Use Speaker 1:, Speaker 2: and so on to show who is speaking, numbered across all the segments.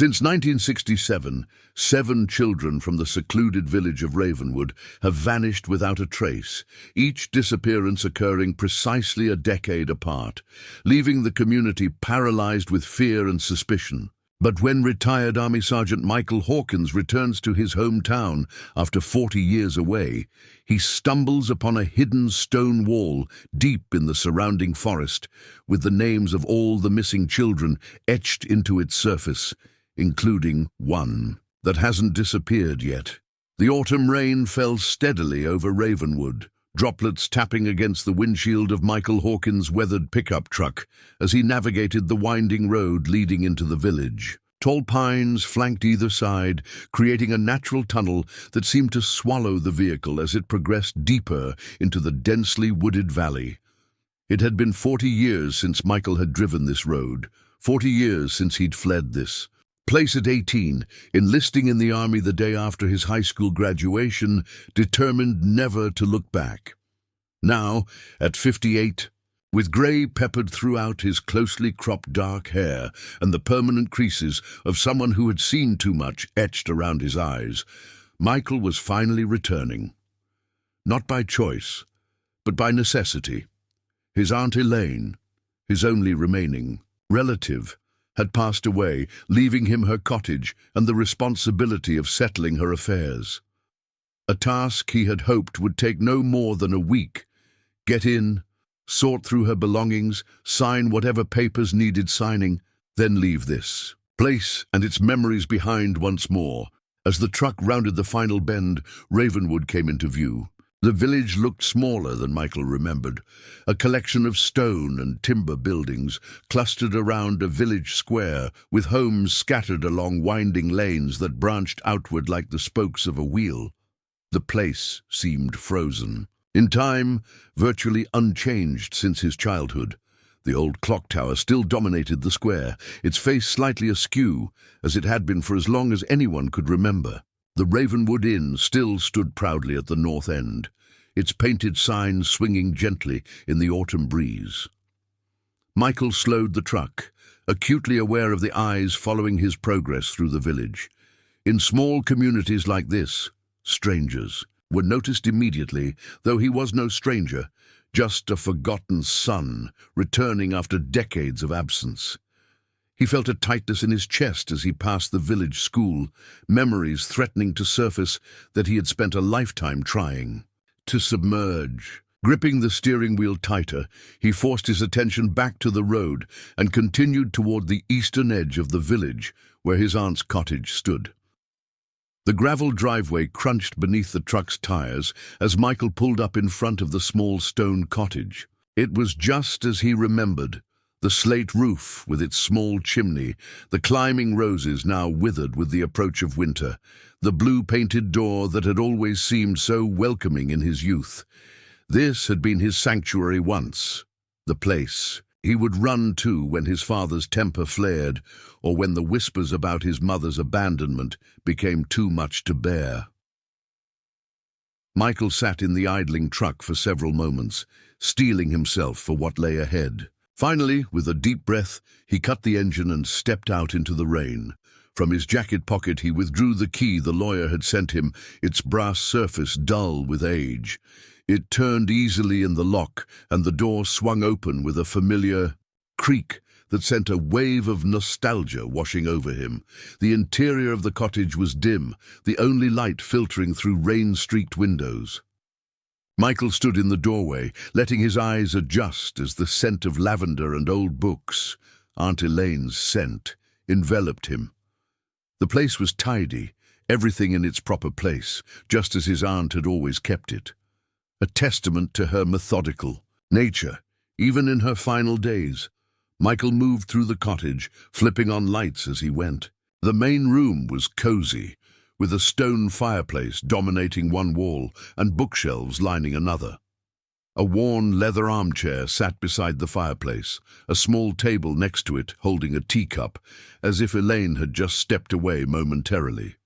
Speaker 1: Since 1967, 7 children from the secluded village of Ravenwood have vanished without a trace, each disappearance occurring precisely a decade apart, leaving the community paralyzed with fear and suspicion. But when retired Army Sergeant Michael Hawkins returns to his hometown after 40 years away, he stumbles upon a hidden stone wall deep in the surrounding forest, with the names of all the missing children etched into its surface, including one that hasn't disappeared yet. The autumn rain fell steadily over Ravenwood, droplets tapping against the windshield of Michael Hawkins' weathered pickup truck as he navigated the winding road leading into the village. Tall pines flanked either side, creating a natural tunnel that seemed to swallow the vehicle as it progressed deeper into the densely wooded valley. It had been 40 years since Michael had driven this road, 40 years since he'd fled this place at 18, enlisting in the army the day after his high school graduation, determined never to look back. Now, at 58, with grey peppered throughout his closely cropped dark hair and the permanent creases of someone who had seen too much etched around his eyes, Michael was finally returning. Not by choice, but by necessity. His Aunt Elaine, his only remaining relative, had passed away, leaving him her cottage and the responsibility of settling her affairs. A task he had hoped would take no more than a week. Get in, sort through her belongings, sign whatever papers needed signing, then leave this place and its memories behind once more. As the truck rounded the final bend, Ravenwood came into view. The village looked smaller than Michael remembered, a collection of stone and timber buildings clustered around a village square, with homes scattered along winding lanes that branched outward like the spokes of a wheel. The place seemed frozen. In time, virtually unchanged since his childhood. The old clock tower still dominated the square, its face slightly askew, as it had been for as long as anyone could remember. The Ravenwood Inn still stood proudly at the north end, its painted sign swinging gently in the autumn breeze. Michael slowed the truck, acutely aware of the eyes following his progress through the village. In small communities like this, strangers were noticed immediately, though he was no stranger, just a forgotten son returning after decades of absence. He felt a tightness in his chest as he passed the village school, memories threatening to surface that he had spent a lifetime trying to submerge. Gripping the steering wheel tighter, he forced his attention back to the road and continued toward the eastern edge of the village where his aunt's cottage stood. The gravel driveway crunched beneath the truck's tires as Michael pulled up in front of the small stone cottage. It was just as he remembered. The slate roof with its small chimney, the climbing roses now withered with the approach of winter, the blue-painted door that had always seemed so welcoming in his youth. This had been his sanctuary once, the place he would run to when his father's temper flared or when the whispers about his mother's abandonment became too much to bear. Michael sat in the idling truck for several moments, steeling himself for what lay ahead. Finally, with a deep breath, he cut the engine and stepped out into the rain. From his jacket pocket he withdrew the key the lawyer had sent him, its brass surface dull with age. It turned easily in the lock, and the door swung open with a familiar creak that sent a wave of nostalgia washing over him. The interior of the cottage was dim, the only light filtering through rain-streaked windows. Michael stood in the doorway, letting his eyes adjust as the scent of lavender and old books, Aunt Elaine's scent, enveloped him. The place was tidy, everything in its proper place, just as his aunt had always kept it. A testament to her methodical nature, even in her final days. Michael moved through the cottage, flipping on lights as he went. The main room was cozy, with a stone fireplace dominating one wall and bookshelves lining another. A worn leather armchair sat beside the fireplace, a small table next to it holding a teacup, as if Elaine had just stepped away momentarily.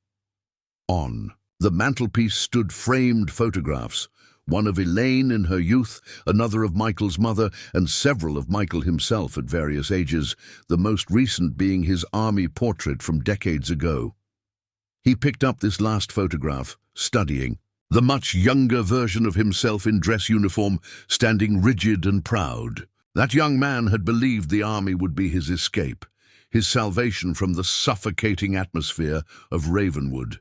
Speaker 1: On the mantelpiece stood framed photographs, one of Elaine in her youth, another of Michael's mother, and several of Michael himself at various ages, the most recent being his army portrait from decades ago. He picked up this last photograph, studying. The much younger version of himself in dress uniform, standing rigid and proud. That young man had believed the army would be his escape, his salvation from the suffocating atmosphere of Ravenwood.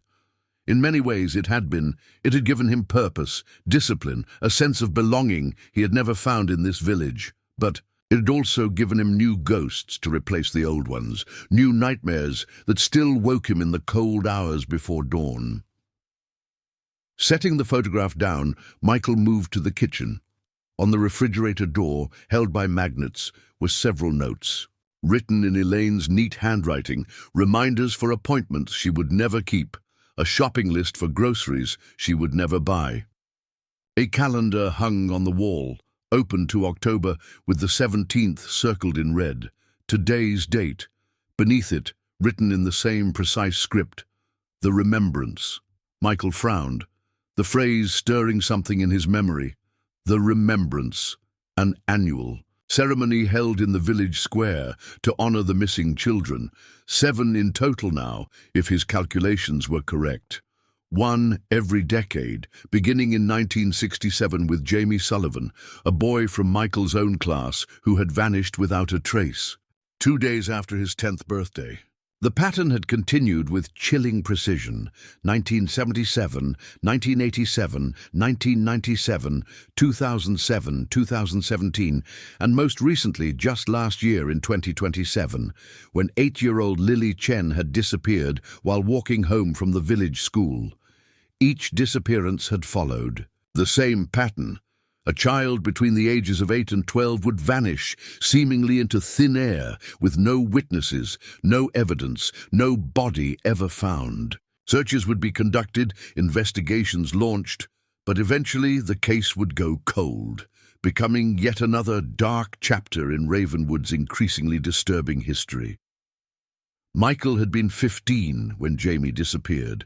Speaker 1: In many ways it had been. It had given him purpose, discipline, a sense of belonging he had never found in this village. But it had also given him new ghosts to replace the old ones, new nightmares that still woke him in the cold hours before dawn. Setting the photograph down, Michael moved to the kitchen. On the refrigerator door, held by magnets, were several notes. Written in Elaine's neat handwriting, reminders for appointments she would never keep, a shopping list for groceries she would never buy. A calendar hung on the wall, open to October, with the 17th circled in red. Today's date. Beneath it, written in the same precise script, the Remembrance. Michael frowned, the phrase stirring something in his memory. The Remembrance, an annual ceremony held in the village square to honor the missing children, 7 in total now, if his calculations were correct. 1 every decade, beginning in 1967 with Jamie Sullivan, a boy from Michael's own class who had vanished without a trace. 2 days after his 10th birthday. The pattern had continued with chilling precision. 1977, 1987, 1997, 2007, 2017, and most recently just last year in 2027, when 8-year-old Lily Chen had disappeared while walking home from the village school. Each disappearance had followed the same pattern. A child between the ages of 8 and 12 would vanish, seemingly into thin air, with no witnesses, no evidence, no body ever found. Searches would be conducted, investigations launched, but eventually the case would go cold, becoming yet another dark chapter in Ravenwood's increasingly disturbing history. Michael had been 15 when Jamie disappeared,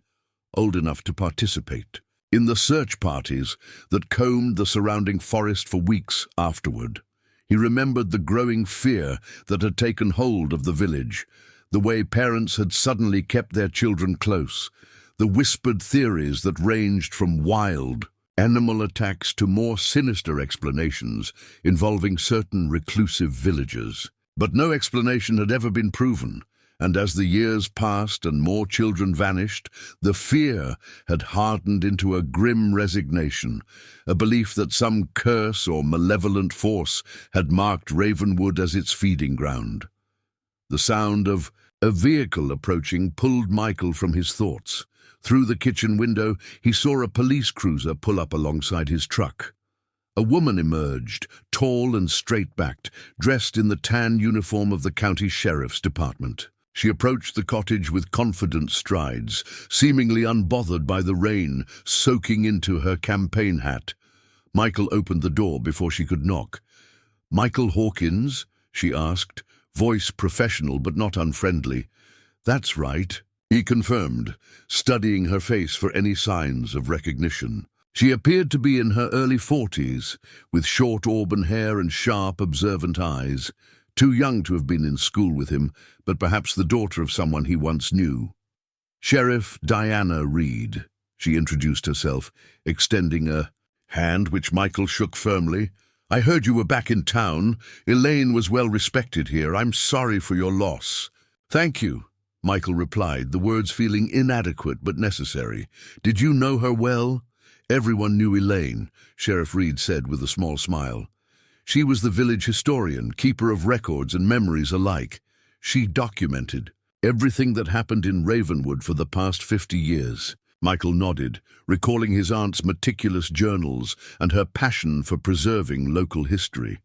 Speaker 1: old enough to participate in the search parties that combed the surrounding forest for weeks afterward. He remembered the growing fear that had taken hold of the village, the way parents had suddenly kept their children close, the whispered theories that ranged from wild animal attacks to more sinister explanations involving certain reclusive villagers. But no explanation had ever been proven, and as the years passed and more children vanished, the fear had hardened into a grim resignation, a belief that some curse or malevolent force had marked Ravenwood as its feeding ground. The sound of a vehicle approaching pulled Michael from his thoughts. Through the kitchen window, he saw a police cruiser pull up alongside his truck. A woman emerged, tall and straight-backed, dressed in the tan uniform of the county sheriff's department. She approached the cottage with confident strides, seemingly unbothered by the rain soaking into her campaign hat. Michael opened the door before she could knock. "Michael Hawkins?" she asked, voice professional but not unfriendly. "That's right," he confirmed, studying her face for any signs of recognition. She appeared to be in her early 40s, with short auburn hair and sharp, observant eyes. Too young to have been in school with him, but perhaps the daughter of someone he once knew. "Sheriff Diana Reed," she introduced herself, extending a hand which Michael shook firmly. "I heard you were back in town. Elaine was well respected here. I'm sorry for your loss." "Thank you," Michael replied, the words feeling inadequate but necessary. "Did you know her well?" "Everyone knew Elaine," Sheriff Reed said with a small smile. "She was the village historian, keeper of records and memories alike. She documented everything that happened in Ravenwood for the past 50 years. Michael nodded, recalling his aunt's meticulous journals and her passion for preserving local history.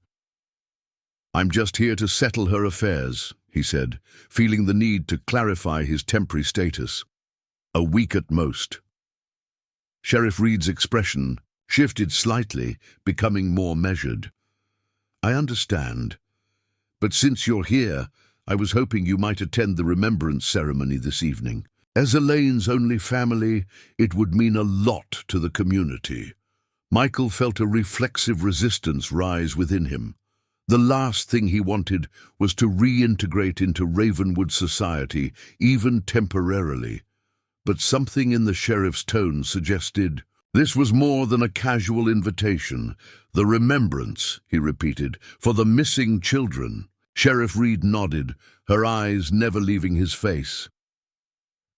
Speaker 1: "I'm just here to settle her affairs," he said, feeling the need to clarify his temporary status. "A week at most." Sheriff Reed's expression shifted slightly, becoming more measured. "I understand. But since you're here, I was hoping you might attend the Remembrance ceremony this evening. As Elaine's only family, it would mean a lot to the community." Michael felt a reflexive resistance rise within him. The last thing he wanted was to reintegrate into Ravenwood society, even temporarily. But something in the sheriff's tone suggested this was more than a casual invitation. The remembrance, he repeated, for the missing children. Sheriff Reed nodded, her eyes never leaving his face.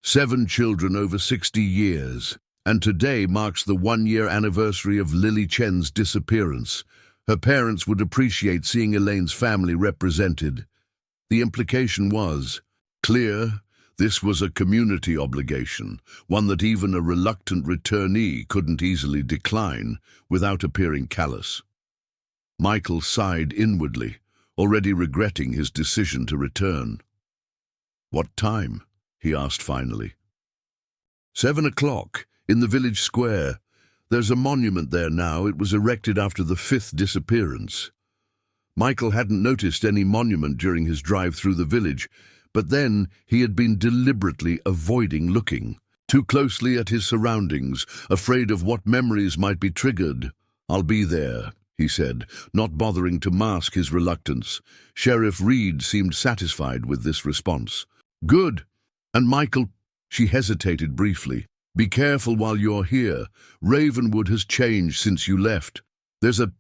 Speaker 1: 7 children over 60 years, and today marks the 1-year anniversary of Lily Chen's disappearance. Her parents would appreciate seeing Elaine's family represented. The implication was clear. This was a community obligation, one that even a reluctant returnee couldn't easily decline without appearing callous. Michael sighed inwardly, already regretting his decision to return. "What time?" he asked finally. 7 o'clock, in the village square. There's a monument there now. It was erected after the 5th disappearance. Michael hadn't noticed any monument during his drive through the village, but then he had been deliberately avoiding looking, too closely at his surroundings, afraid of what memories might be triggered. "I'll be there," he said, not bothering to mask his reluctance. Sheriff Reed seemed satisfied with this response. "Good. And Michael—" She hesitated briefly. "Be careful while you're here. Ravenwood has changed since you left. There's a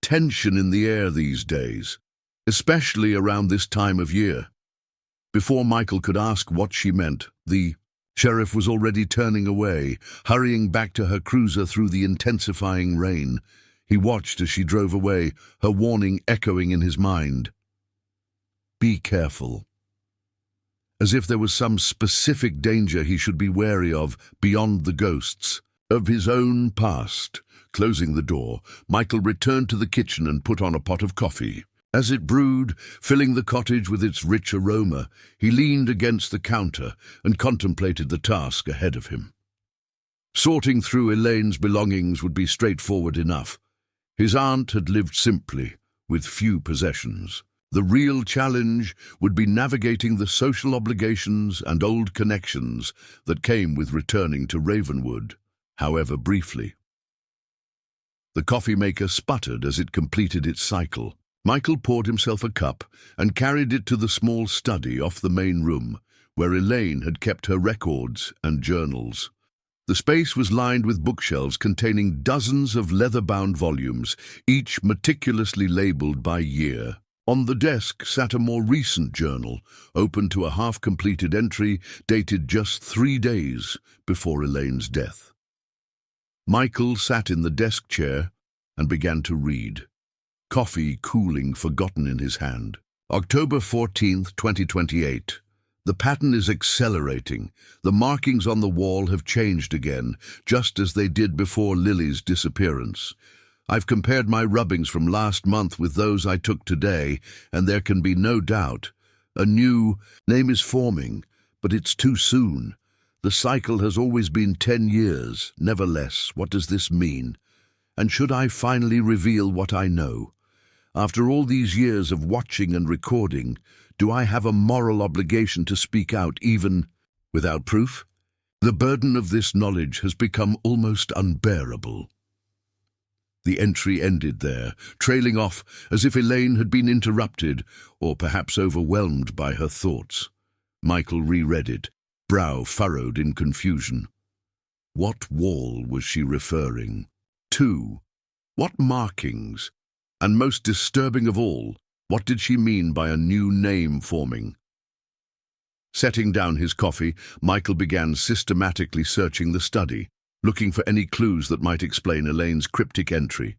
Speaker 1: tension in the air these days, especially around this time of year." Before Michael could ask what she meant, the sheriff was already turning away, hurrying back to her cruiser through the intensifying rain. He watched as she drove away, her warning echoing in his mind. "Be careful." As if there was some specific danger he should be wary of beyond the ghosts of his own past. Closing the door, Michael returned to the kitchen and put on a pot of coffee. As it brewed, filling the cottage with its rich aroma, he leaned against the counter and contemplated the task ahead of him. Sorting through Elaine's belongings would be straightforward enough. His aunt had lived simply, with few possessions. The real challenge would be navigating the social obligations and old connections that came with returning to Ravenwood, however briefly. The coffee maker sputtered as it completed its cycle. Michael poured himself a cup and carried it to the small study off the main room, where Elaine had kept her records and journals. The space was lined with bookshelves containing dozens of leather-bound volumes, each meticulously labeled by year. On the desk sat a more recent journal, open to a half-completed entry dated just 3 days before Elaine's death. Michael sat in the desk chair and began to read, coffee cooling forgotten in his hand. October 14th, 2028. The pattern is accelerating. The markings on the wall have changed again, just as they did before Lily's disappearance. I've compared my rubbings from last month with those I took today, and there can be no doubt. A new name is forming, but it's too soon. The cycle has always been 10 years, never less. What does this mean? And should I finally reveal what I know? After all these years of watching and recording, do I have a moral obligation to speak out even without proof? The burden of this knowledge has become almost unbearable. The entry ended there, trailing off as if Elaine had been interrupted or perhaps overwhelmed by her thoughts. Michael reread it, brow furrowed in confusion. What wall was she referring to? What markings? And most disturbing of all, what did she mean by a new name forming? Setting down his coffee, Michael began systematically searching the study, looking for any clues that might explain Elaine's cryptic entry.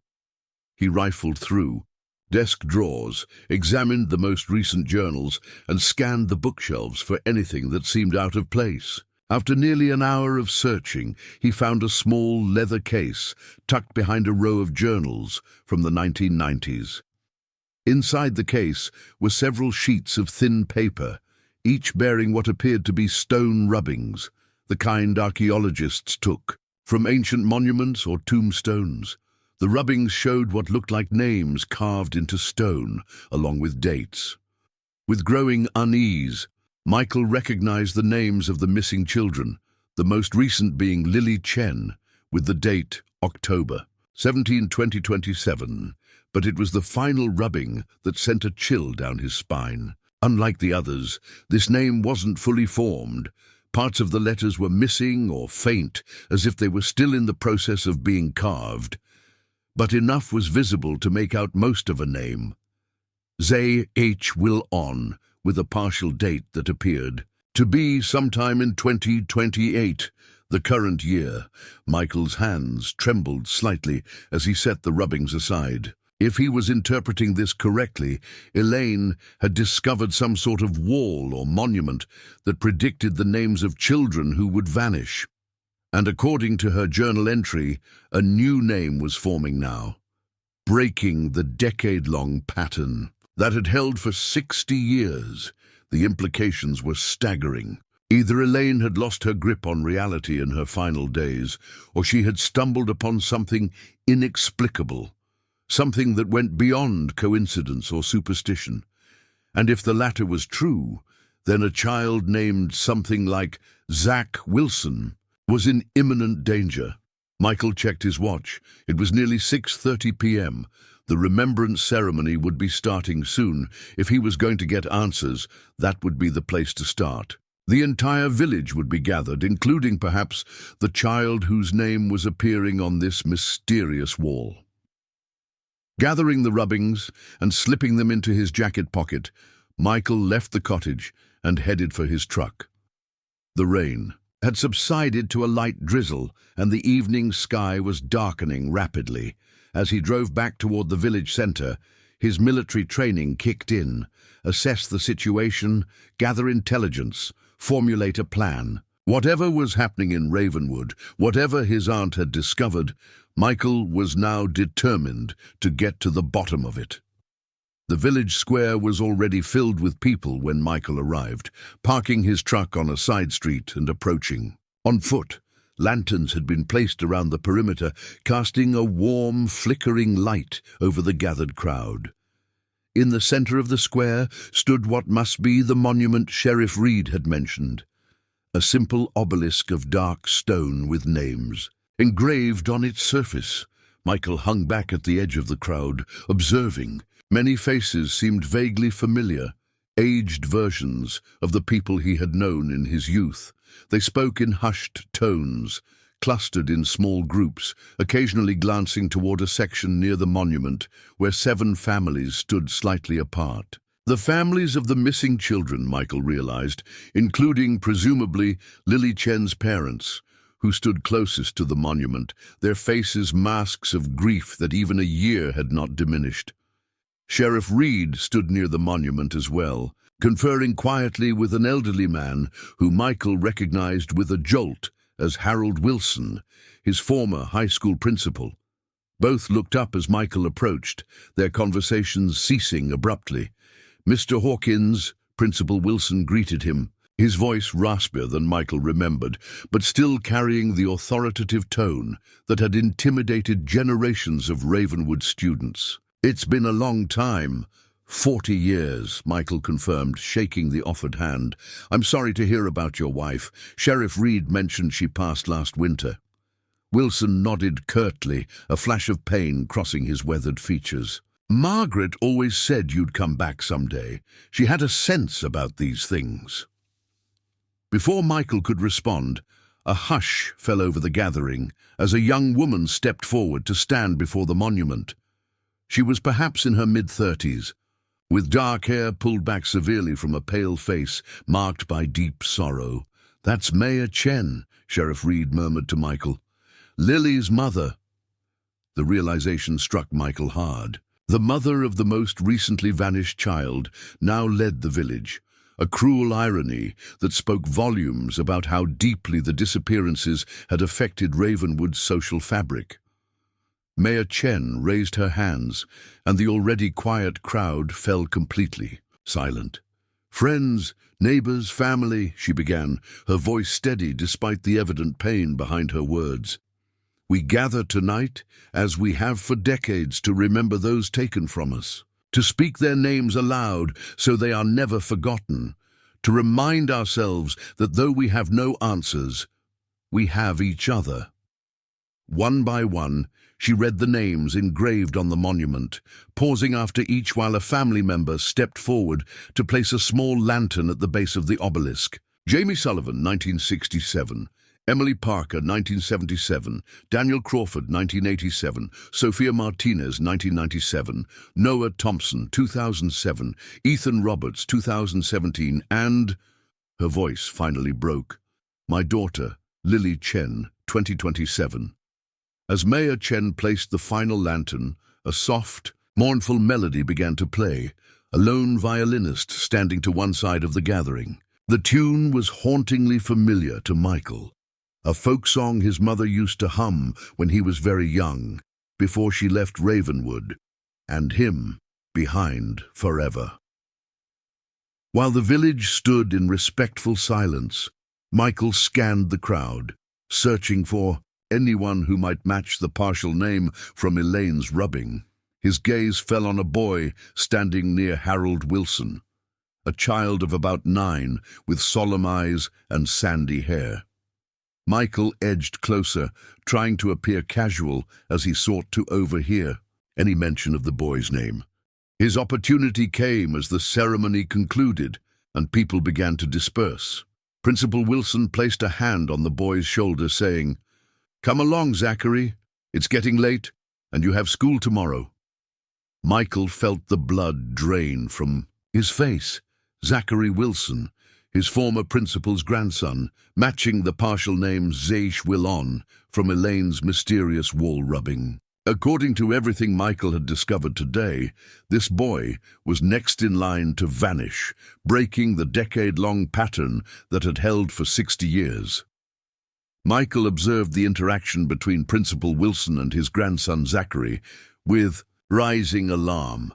Speaker 1: He rifled through desk drawers, examined the most recent journals, and scanned the bookshelves for anything that seemed out of place. After nearly an hour of searching, he found a small leather case tucked behind a row of journals from the 1990s. Inside the case were several sheets of thin paper, each bearing what appeared to be stone rubbings, the kind archaeologists took from ancient monuments or tombstones. The rubbings showed what looked like names carved into stone, along with dates. With growing unease, Michael recognized the names of the missing children, the most recent being Lily Chen, with the date October. 17-20-27, but it was the final rubbing that sent a chill down his spine. Unlike the others, this name wasn't fully formed. Parts of the letters were missing or faint, as if they were still in the process of being carved. But enough was visible to make out most of a name. Zay H. Will On, with a partial date that appeared to be sometime in 2028, the current year. Michael's hands trembled slightly as he set the rubbings aside. If he was interpreting this correctly, Elaine had discovered some sort of wall or monument that predicted the names of children who would vanish. And according to her journal entry, a new name was forming now, breaking the decade-long pattern that had held for 60 years. The implications were staggering. Either Elaine had lost her grip on reality in her final days, or she had stumbled upon something inexplicable, something that went beyond coincidence or superstition. And if the latter was true, then a child named something like Zach Wilson was in imminent danger. Michael checked his watch. It was nearly 6:30 p.m. The Remembrance ceremony would be starting soon. If he was going to get answers, that would be the place to start. The entire village would be gathered, including perhaps the child whose name was appearing on this mysterious wall. Gathering the rubbings and slipping them into his jacket pocket, Michael left the cottage and headed for his truck. The rain had subsided to a light drizzle, and the evening sky was darkening rapidly. As he drove back toward the village center, his military training kicked in. Assess the situation, gather intelligence, formulate a plan. Whatever was happening in Ravenwood, whatever his aunt had discovered, Michael was now determined to get to the bottom of it. The village square was already filled with people when Michael arrived, parking his truck on a side street and approaching. On foot, lanterns had been placed around the perimeter, casting a warm, flickering light over the gathered crowd. In the center of the square stood what must be the monument Sheriff Reed had mentioned, a simple obelisk of dark stone with names engraved on its surface. Michael hung back at the edge of the crowd, observing. Many faces seemed vaguely familiar, aged versions of the people he had known in his youth. They spoke in hushed tones, clustered in small groups, occasionally glancing toward a section near the monument where 7 families stood slightly apart. The families of the missing children, Michael realized, including, presumably, Lily Chen's parents, who stood closest to the monument, their faces masks of grief that even a year had not diminished. Sheriff Reed stood near the monument as well, conferring quietly with an elderly man who Michael recognized with a jolt as Harold Wilson, his former high school principal. Both looked up as Michael approached, their conversations ceasing abruptly. "Mr. Hawkins," Principal Wilson greeted him, his voice raspier than Michael remembered, but still carrying the authoritative tone that had intimidated generations of Ravenwood students. "It's been a long time. 40 years, Michael confirmed, shaking the offered hand. "I'm sorry to hear about your wife. Sheriff Reed mentioned she passed last winter." Wilson nodded curtly, a flash of pain crossing his weathered features. "Margaret always said you'd come back someday. She had a sense about these things." Before Michael could respond, a hush fell over the gathering as a young woman stepped forward to stand before the monument. She was perhaps in her mid-30s, with dark hair pulled back severely from a pale face marked by deep sorrow. "That's Mayor Chen," Sheriff Reed murmured to Michael. "Lily's mother." The realization struck Michael hard. The mother of the most recently vanished child now led the village, a cruel irony that spoke volumes about how deeply the disappearances had affected Ravenwood's social fabric. Mayor Chen raised her hands, and the already quiet crowd fell completely silent. "Friends, neighbors, family," she began, her voice steady despite the evident pain behind her words. "We gather tonight, as we have for decades, to remember those taken from us, to speak their names aloud so they are never forgotten, to remind ourselves that though we have no answers, we have each other." One by one, she read the names engraved on the monument, pausing after each while a family member stepped forward to place a small lantern at the base of the obelisk. Jamie Sullivan, 1967. Emily Parker, 1977, Daniel Crawford, 1987, Sophia Martinez, 1997, Noah Thompson, 2007, Ethan Roberts, 2017, and, her voice finally broke, my daughter, Lily Chen, 2027. As Mayor Chen placed the final lantern, a soft, mournful melody began to play, a lone violinist standing to one side of the gathering. The tune was hauntingly familiar to Michael. A folk song his mother used to hum when he was very young, before she left Ravenwood, and him behind forever. While the village stood in respectful silence, Michael scanned the crowd, searching for anyone who might match the partial name from Elaine's rubbing. His gaze fell on a boy standing near Harold Wilson, a child of about 9 with solemn eyes and sandy hair. Michael edged closer, trying to appear casual as he sought to overhear any mention of the boy's name. His opportunity came as the ceremony concluded and people began to disperse. Principal Wilson placed a hand on the boy's shoulder, saying, "Come along, Zachary. It's getting late, and you have school tomorrow." Michael felt the blood drain from his face. Zachary Wilson, his former principal's grandson, matching the partial name Zaish Willon from Elaine's mysterious wall rubbing. According to everything Michael had discovered today, this boy was next in line to vanish, breaking the decade-long pattern that had held for 60 years. Michael observed the interaction between Principal Wilson and his grandson Zachary with rising alarm.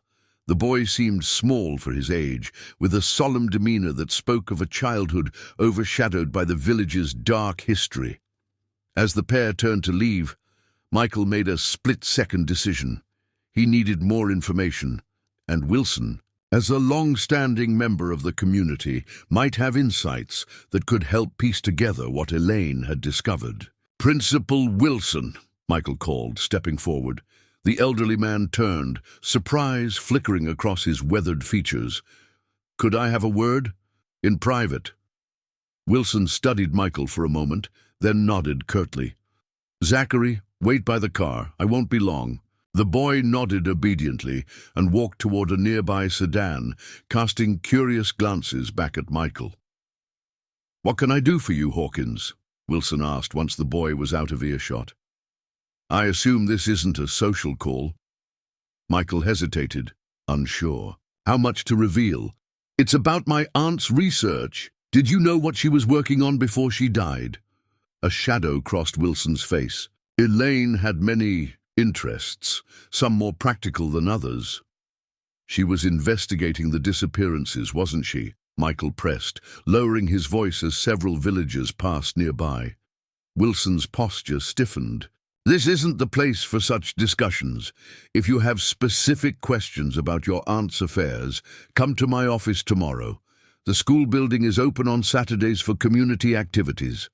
Speaker 1: The boy seemed small for his age, with a solemn demeanor that spoke of a childhood overshadowed by the village's dark history. As the pair turned to leave, Michael made a split-second decision. He needed more information, and Wilson, as a long-standing member of the community, might have insights that could help piece together what Elaine had discovered. "Principal Wilson," Michael called, stepping forward. The elderly man turned, surprise flickering across his weathered features. "Could I have a word? In private." Wilson studied Michael for a moment, then nodded curtly. "Zachary, wait by the car. I won't be long." The boy nodded obediently and walked toward a nearby sedan, casting curious glances back at Michael. "What can I do for you, Hawkins?" Wilson asked once the boy was out of earshot. "I assume this isn't a social call." Michael hesitated, unsure. "How much to reveal?" "It's about my aunt's research. Did you know what she was working on before she died?" A shadow crossed Wilson's face. Elaine had many interests, some more practical than others. "She was investigating the disappearances, wasn't she?" Michael pressed, lowering his voice as several villagers passed nearby. Wilson's posture stiffened. "This isn't the place for such discussions. If you have specific questions about your aunt's affairs, come to my office tomorrow. The school building is open on Saturdays for community activities."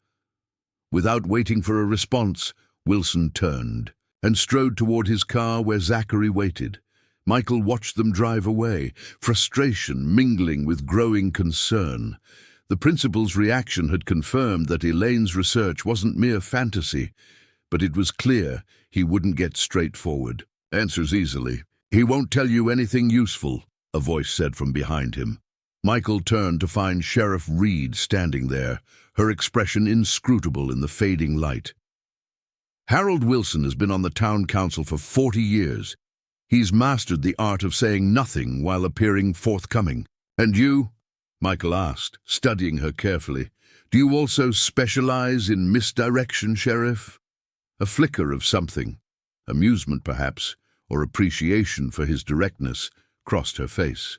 Speaker 1: Without waiting for a response, Wilson turned and strode toward his car where Zachary waited. Michael watched them drive away, frustration mingling with growing concern. The principal's reaction had confirmed that Elaine's research wasn't mere fantasy, but it was clear he wouldn't get straightforward answers easily. "He won't tell you anything useful," a voice said from behind him. Michael turned to find Sheriff Reed standing there, her expression inscrutable in the fading light. "Harold Wilson has been on the town council for 40 years. He's mastered the art of saying nothing while appearing forthcoming." "And you?" Michael asked, studying her carefully. "Do you also specialize in misdirection, Sheriff?" A flicker of something, amusement perhaps, or appreciation for his directness, crossed her face.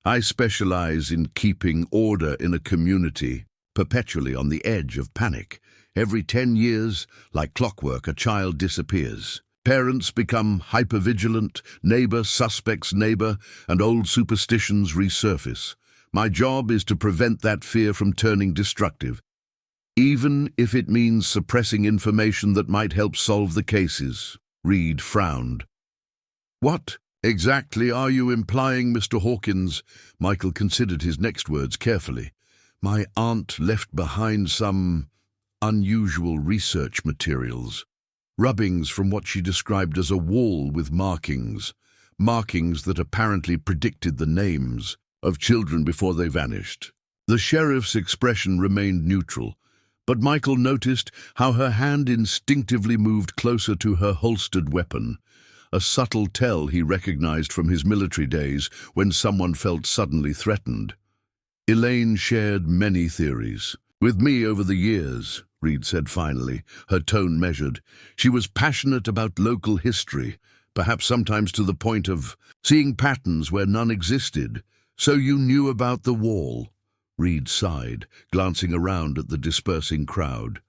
Speaker 1: "I specialize in keeping order in a community, perpetually on the edge of panic. Every 10 years, like clockwork, a child disappears. Parents become hypervigilant, neighbor suspects neighbor, and old superstitions resurface. My job is to prevent that fear from turning destructive." Even if it means suppressing information that might help solve the cases. Reed frowned. What exactly are you implying, Mr. Hawkins? Michael considered his next words carefully. My aunt left behind some unusual research materials. Rubbings from what she described as a wall with markings. Markings that apparently predicted the names of children before they vanished. The sheriff's expression remained neutral, but Michael noticed how her hand instinctively moved closer to her holstered weapon, a subtle tell he recognized from his military days when someone felt suddenly threatened. Elaine shared many theories. With me over the years, Reed said finally, her tone measured. She was passionate about local history, perhaps sometimes to the point of seeing patterns where none existed. So you knew about the wall? Reed sighed, glancing around at the dispersing crowd.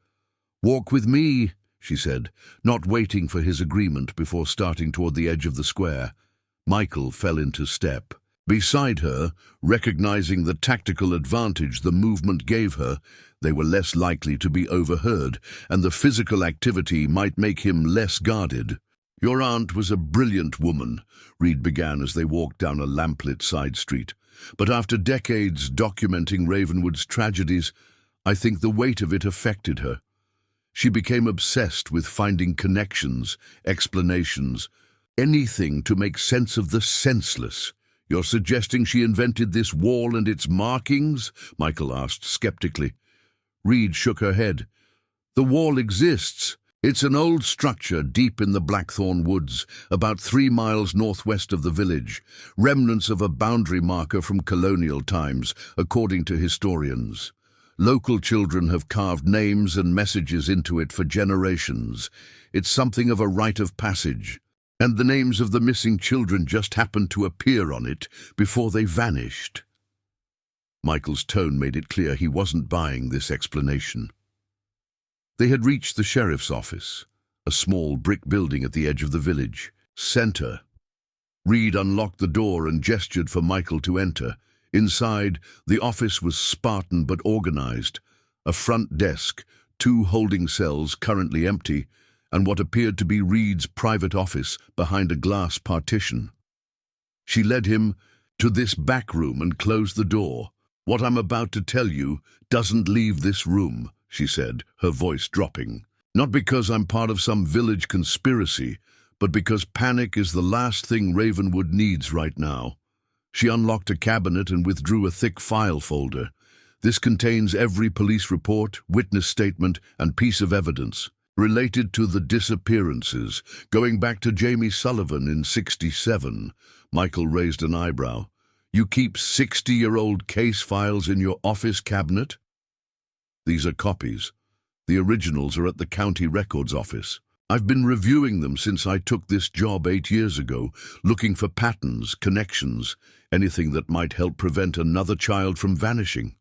Speaker 1: Walk with me, she said, not waiting for his agreement before starting toward the edge of the square. Michael fell into step. Beside her, recognizing the tactical advantage the movement gave her, they were less likely to be overheard, and the physical activity might make him less guarded. Your aunt was a brilliant woman, Reed began as they walked down a lamplit side street. But after decades documenting Ravenwood's tragedies, I think the weight of it affected her. She became obsessed with finding connections, explanations, anything to make sense of the senseless. You're suggesting she invented this wall and its markings? Michael asked skeptically. Reed shook her head. The wall exists. It's an old structure deep in the Blackthorn Woods, about 3 miles northwest of the village, remnants of a boundary marker from colonial times, according to historians. Local children have carved names and messages into it for generations. It's something of a rite of passage. And the names of the missing children just happened to appear on it before they vanished. Michael's tone made it clear he wasn't buying this explanation. They had reached the sheriff's office, a small brick building at the edge of the village center. Reed unlocked the door and gestured for Michael to enter. Inside, the office was Spartan but organized. A front desk, 2 holding cells currently empty, and what appeared to be Reed's private office behind a glass partition. She led him to this back room and closed the door. What I'm about to tell you doesn't leave this room, she said, her voice dropping. Not because I'm part of some village conspiracy, but because panic is the last thing Ravenwood needs right now. She unlocked a cabinet and withdrew a thick file folder. This contains every police report, witness statement, and piece of evidence related to the disappearances, going back to Jamie Sullivan in '67. Michael raised an eyebrow. You keep 60-year-old case files in your office cabinet? These are copies. The originals are at the county records office. I've been reviewing them since I took this job 8 years ago, looking for patterns, connections, anything that might help prevent another child from vanishing.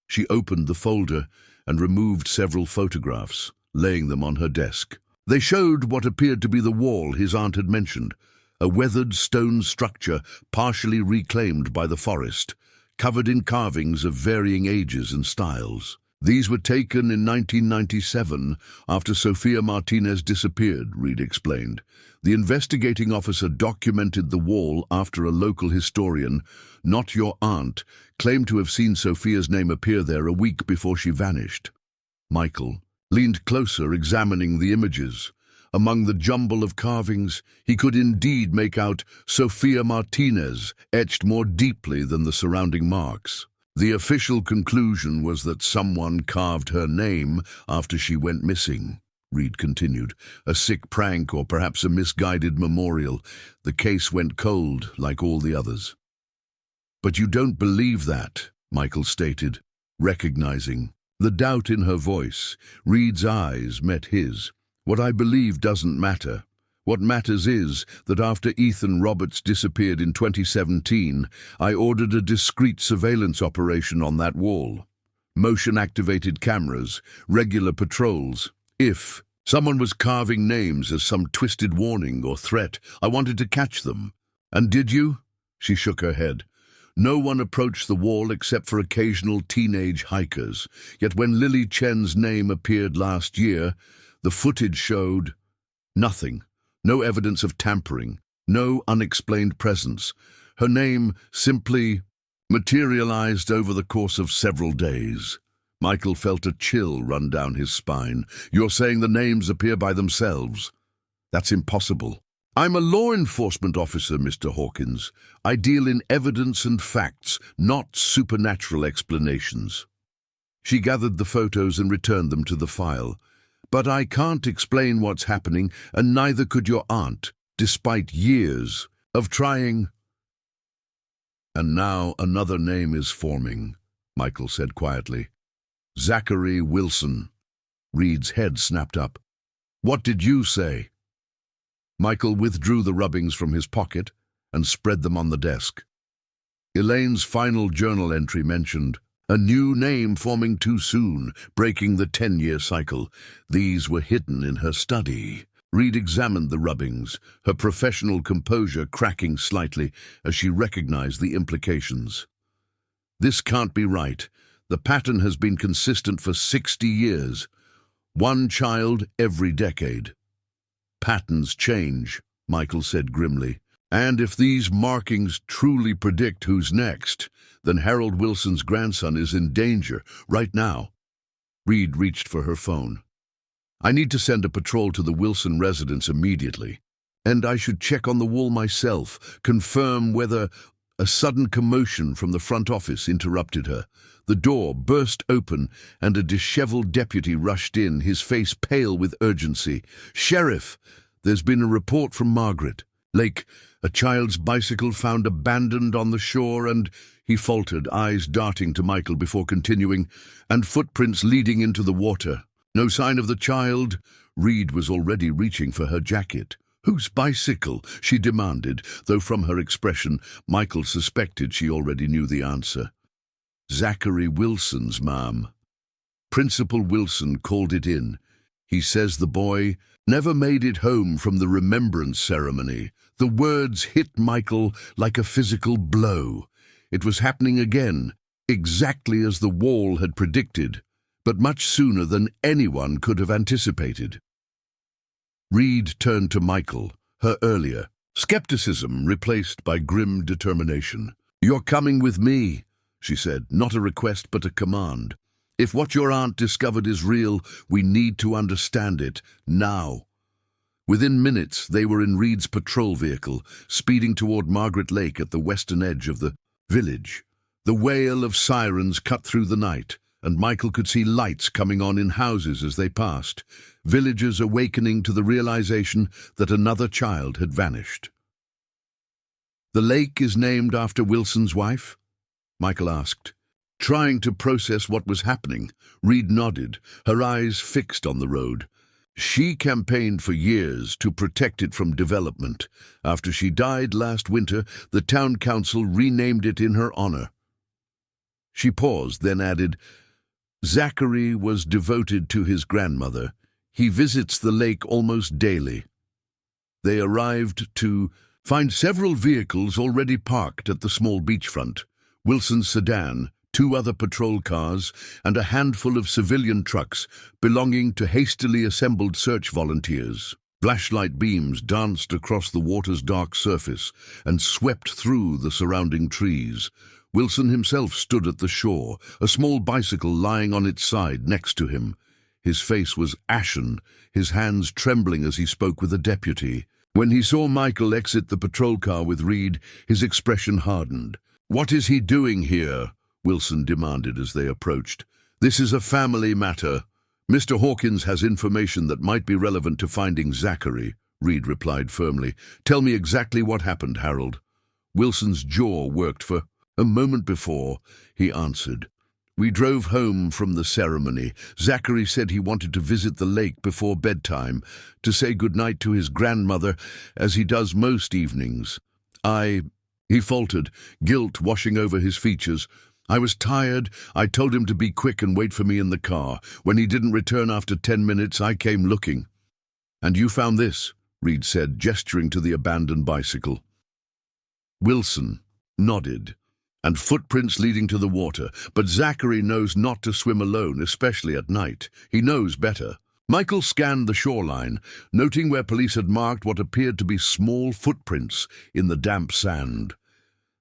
Speaker 1: She opened the folder and removed several photographs, laying them on her desk. They showed what appeared to be the wall his aunt had mentioned, a weathered stone structure partially reclaimed by the forest, covered in carvings of varying ages and styles. These were taken in 1997 after Sophia Martinez disappeared, Reed explained. The investigating officer documented the wall after a local historian, not your aunt, claimed to have seen Sophia's name appear there a week before she vanished. Michael leaned closer, examining the images. Among the jumble of carvings, he could indeed make out Sophia Martinez, etched more deeply than the surrounding marks. The official conclusion was that someone carved her name after she went missing, Reed continued. A sick prank or perhaps a misguided memorial. The case went cold, like all the others. But you don't believe that, Michael stated, recognizing the doubt in her voice. Reed's eyes met his. What I believe doesn't matter. What matters is that after Ethan Roberts disappeared in 2017, I ordered a discreet surveillance operation on that wall. Motion-activated cameras, regular patrols. If someone was carving names as some twisted warning or threat, I wanted to catch them. And did you? She shook her head. No one approached the wall except for occasional teenage hikers. Yet when Lily Chen's name appeared last year, the footage showed nothing. No evidence of tampering. No unexplained presence. Her name simply materialized over the course of several days. Michael felt a chill run down his spine. You're saying the names appear by themselves? That's impossible. I'm a law enforcement officer, Mr. Hawkins. I deal in evidence and facts, not supernatural explanations. She gathered the photos and returned them to the file. But I can't explain what's happening, and neither could your aunt, despite years of trying. And now another name is forming, Michael said quietly. Zachary Wilson. Reed's head snapped up. What did you say? Michael withdrew the rubbings from his pocket and spread them on the desk. Elaine's final journal entry mentioned a new name forming too soon, breaking the 10-year cycle. These were hidden in her study. Reed examined the rubbings, her professional composure cracking slightly as she recognized the implications. This can't be right. The pattern has been consistent for 60 years. One child every decade. Patterns change, Michael said grimly. And if these markings truly predict who's next, then Harold Wilson's grandson is in danger right now. Reed reached for her phone. I need to send a patrol to the Wilson residence immediately. And I should check on the wall myself, confirm whether. A sudden commotion from the front office interrupted her. The door burst open and a disheveled deputy rushed in, his face pale with urgency. Sheriff, there's been a report from Margaret. Lake, a child's bicycle found abandoned on the shore and, he faltered, eyes darting to Michael before continuing, and footprints leading into the water. No sign of the child. Reed was already reaching for her jacket. Whose bicycle? She demanded, though from her expression, Michael suspected she already knew the answer. Zachary Wilson's, ma'am. Principal Wilson called it in. He says the boy never made it home from the Remembrance ceremony. The words hit Michael like a physical blow. It was happening again, exactly as the wall had predicted, but much sooner than anyone could have anticipated. Reed turned to Michael, her earlier skepticism replaced by grim determination. You're coming with me, she said, not a request but a command. If what your aunt discovered is real, we need to understand it, now. Within minutes, they were in Reed's patrol vehicle, speeding toward Margaret Lake at the western edge of the village. The wail of sirens cut through the night, and Michael could see lights coming on in houses as they passed, villagers awakening to the realization that another child had vanished. The lake is named after Wilson's wife? Michael asked. Trying to process what was happening, Reed nodded, her eyes fixed on the road. She campaigned for years to protect it from development. After she died last winter, the town council renamed it in her honor. She paused, then added, Zachary was devoted to his grandmother. He visits the lake almost daily. They arrived to find several vehicles already parked at the small beachfront. Wilson's sedan, 2 other patrol cars, and a handful of civilian trucks belonging to hastily assembled search volunteers. Flashlight beams danced across the water's dark surface and swept through the surrounding trees. Wilson himself stood at the shore, a small bicycle lying on its side next to him. His face was ashen, his hands trembling as he spoke with a deputy. When he saw Michael exit the patrol car with Reed, his expression hardened. What is he doing here? Wilson demanded as they approached. This is a family matter. Mr. Hawkins has information that might be relevant to finding Zachary, Reed replied firmly. Tell me exactly what happened, Harold. Wilson's jaw worked. For a moment before, he answered. We drove home from the ceremony. Zachary said he wanted to visit the lake before bedtime, to say goodnight to his grandmother, as he does most evenings. He faltered, guilt washing over his features. I was tired. I told him to be quick and wait for me in the car. When he didn't return after 10 minutes, I came looking. And you found this, Reed said, gesturing to the abandoned bicycle. Wilson nodded. and footprints leading to the water, but Zachary knows not to swim alone, especially at night. He knows better. Michael scanned the shoreline, noting where police had marked what appeared to be small footprints in the damp sand.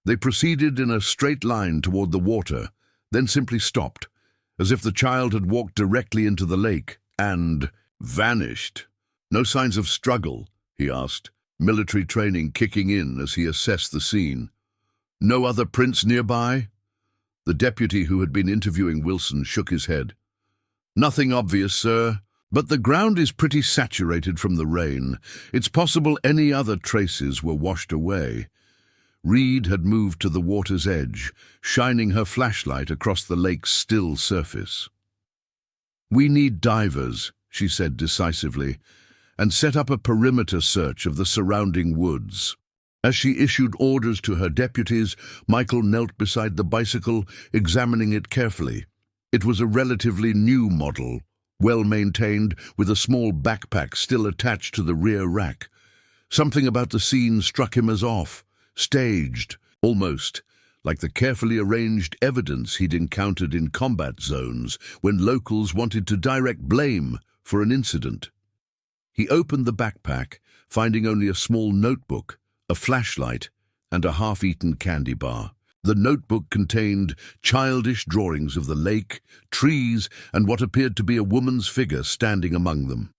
Speaker 1: They proceeded in a straight line toward the water, then simply stopped, as if the child had walked directly into the lake and vanished. "No signs of struggle?" he asked, military training kicking in as he assessed the scene. "No other prints nearby?" The deputy who had been interviewing Wilson shook his head. "Nothing obvious, sir, but the ground is pretty saturated from the rain. It's possible any other traces were washed away." Reed had moved to the water's edge, shining her flashlight across the lake's still surface. "We need divers," she said decisively, "and set up a perimeter search of the surrounding woods." As she issued orders to her deputies, Michael knelt beside the bicycle, examining it carefully. It was a relatively new model, well-maintained, with a small backpack still attached to the rear rack. Something about the scene struck him as off, staged, almost like the carefully arranged evidence he'd encountered in combat zones when locals wanted to direct blame for an incident. He opened the backpack, finding only a small notebook, a flashlight, and a half-eaten candy bar. The notebook contained childish drawings of the lake, trees, and what appeared to be a woman's figure standing among them.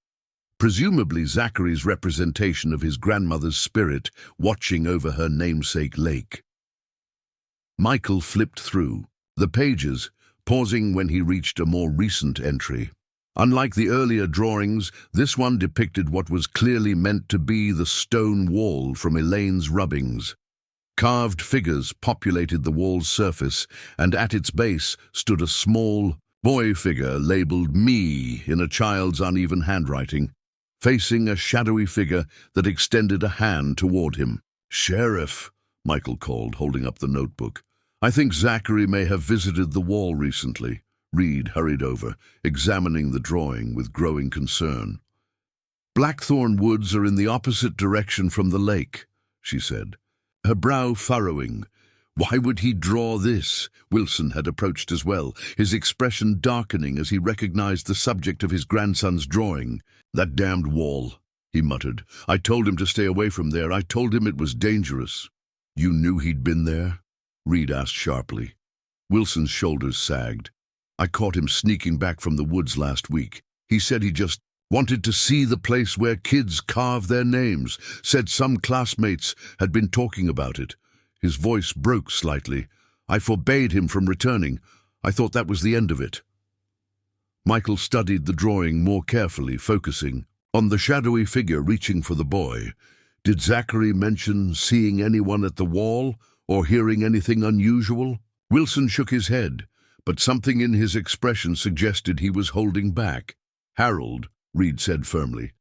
Speaker 1: Presumably Zachary's representation of his grandmother's spirit watching over her namesake lake. Michael flipped through the pages, pausing when he reached a more recent entry. Unlike the earlier drawings, this one depicted what was clearly meant to be the stone wall from Elaine's rubbings. Carved figures populated the wall's surface, and at its base stood a small boy figure labeled "Me" in a child's uneven handwriting, facing a shadowy figure that extended a hand toward him. "Sheriff," Michael called, holding up the notebook. "I think Zachary may have visited the wall recently." Reed hurried over, examining the drawing with growing concern. "Blackthorn woods are in the opposite direction from the lake," she said, her brow furrowing. Why would he draw this? Wilson had approached as well, his expression darkening as he recognized the subject of his grandson's drawing. "That damned wall," he muttered. "I told him to stay away from there. I told him it was dangerous." "You knew he'd been there?" Reed asked sharply. Wilson's shoulders sagged. "I caught him sneaking back from the woods last week. He said he just wanted to see the place where kids carve their names, said some classmates had been talking about it." His voice broke slightly. "I forbade him from returning. I thought that was the end of it." Michael studied the drawing more carefully, focusing on the shadowy figure reaching for the boy. Did Zachary mention seeing anyone at the wall or hearing anything unusual? Wilson shook his head, but something in his expression suggested he was holding back. "Harold," Reed said firmly,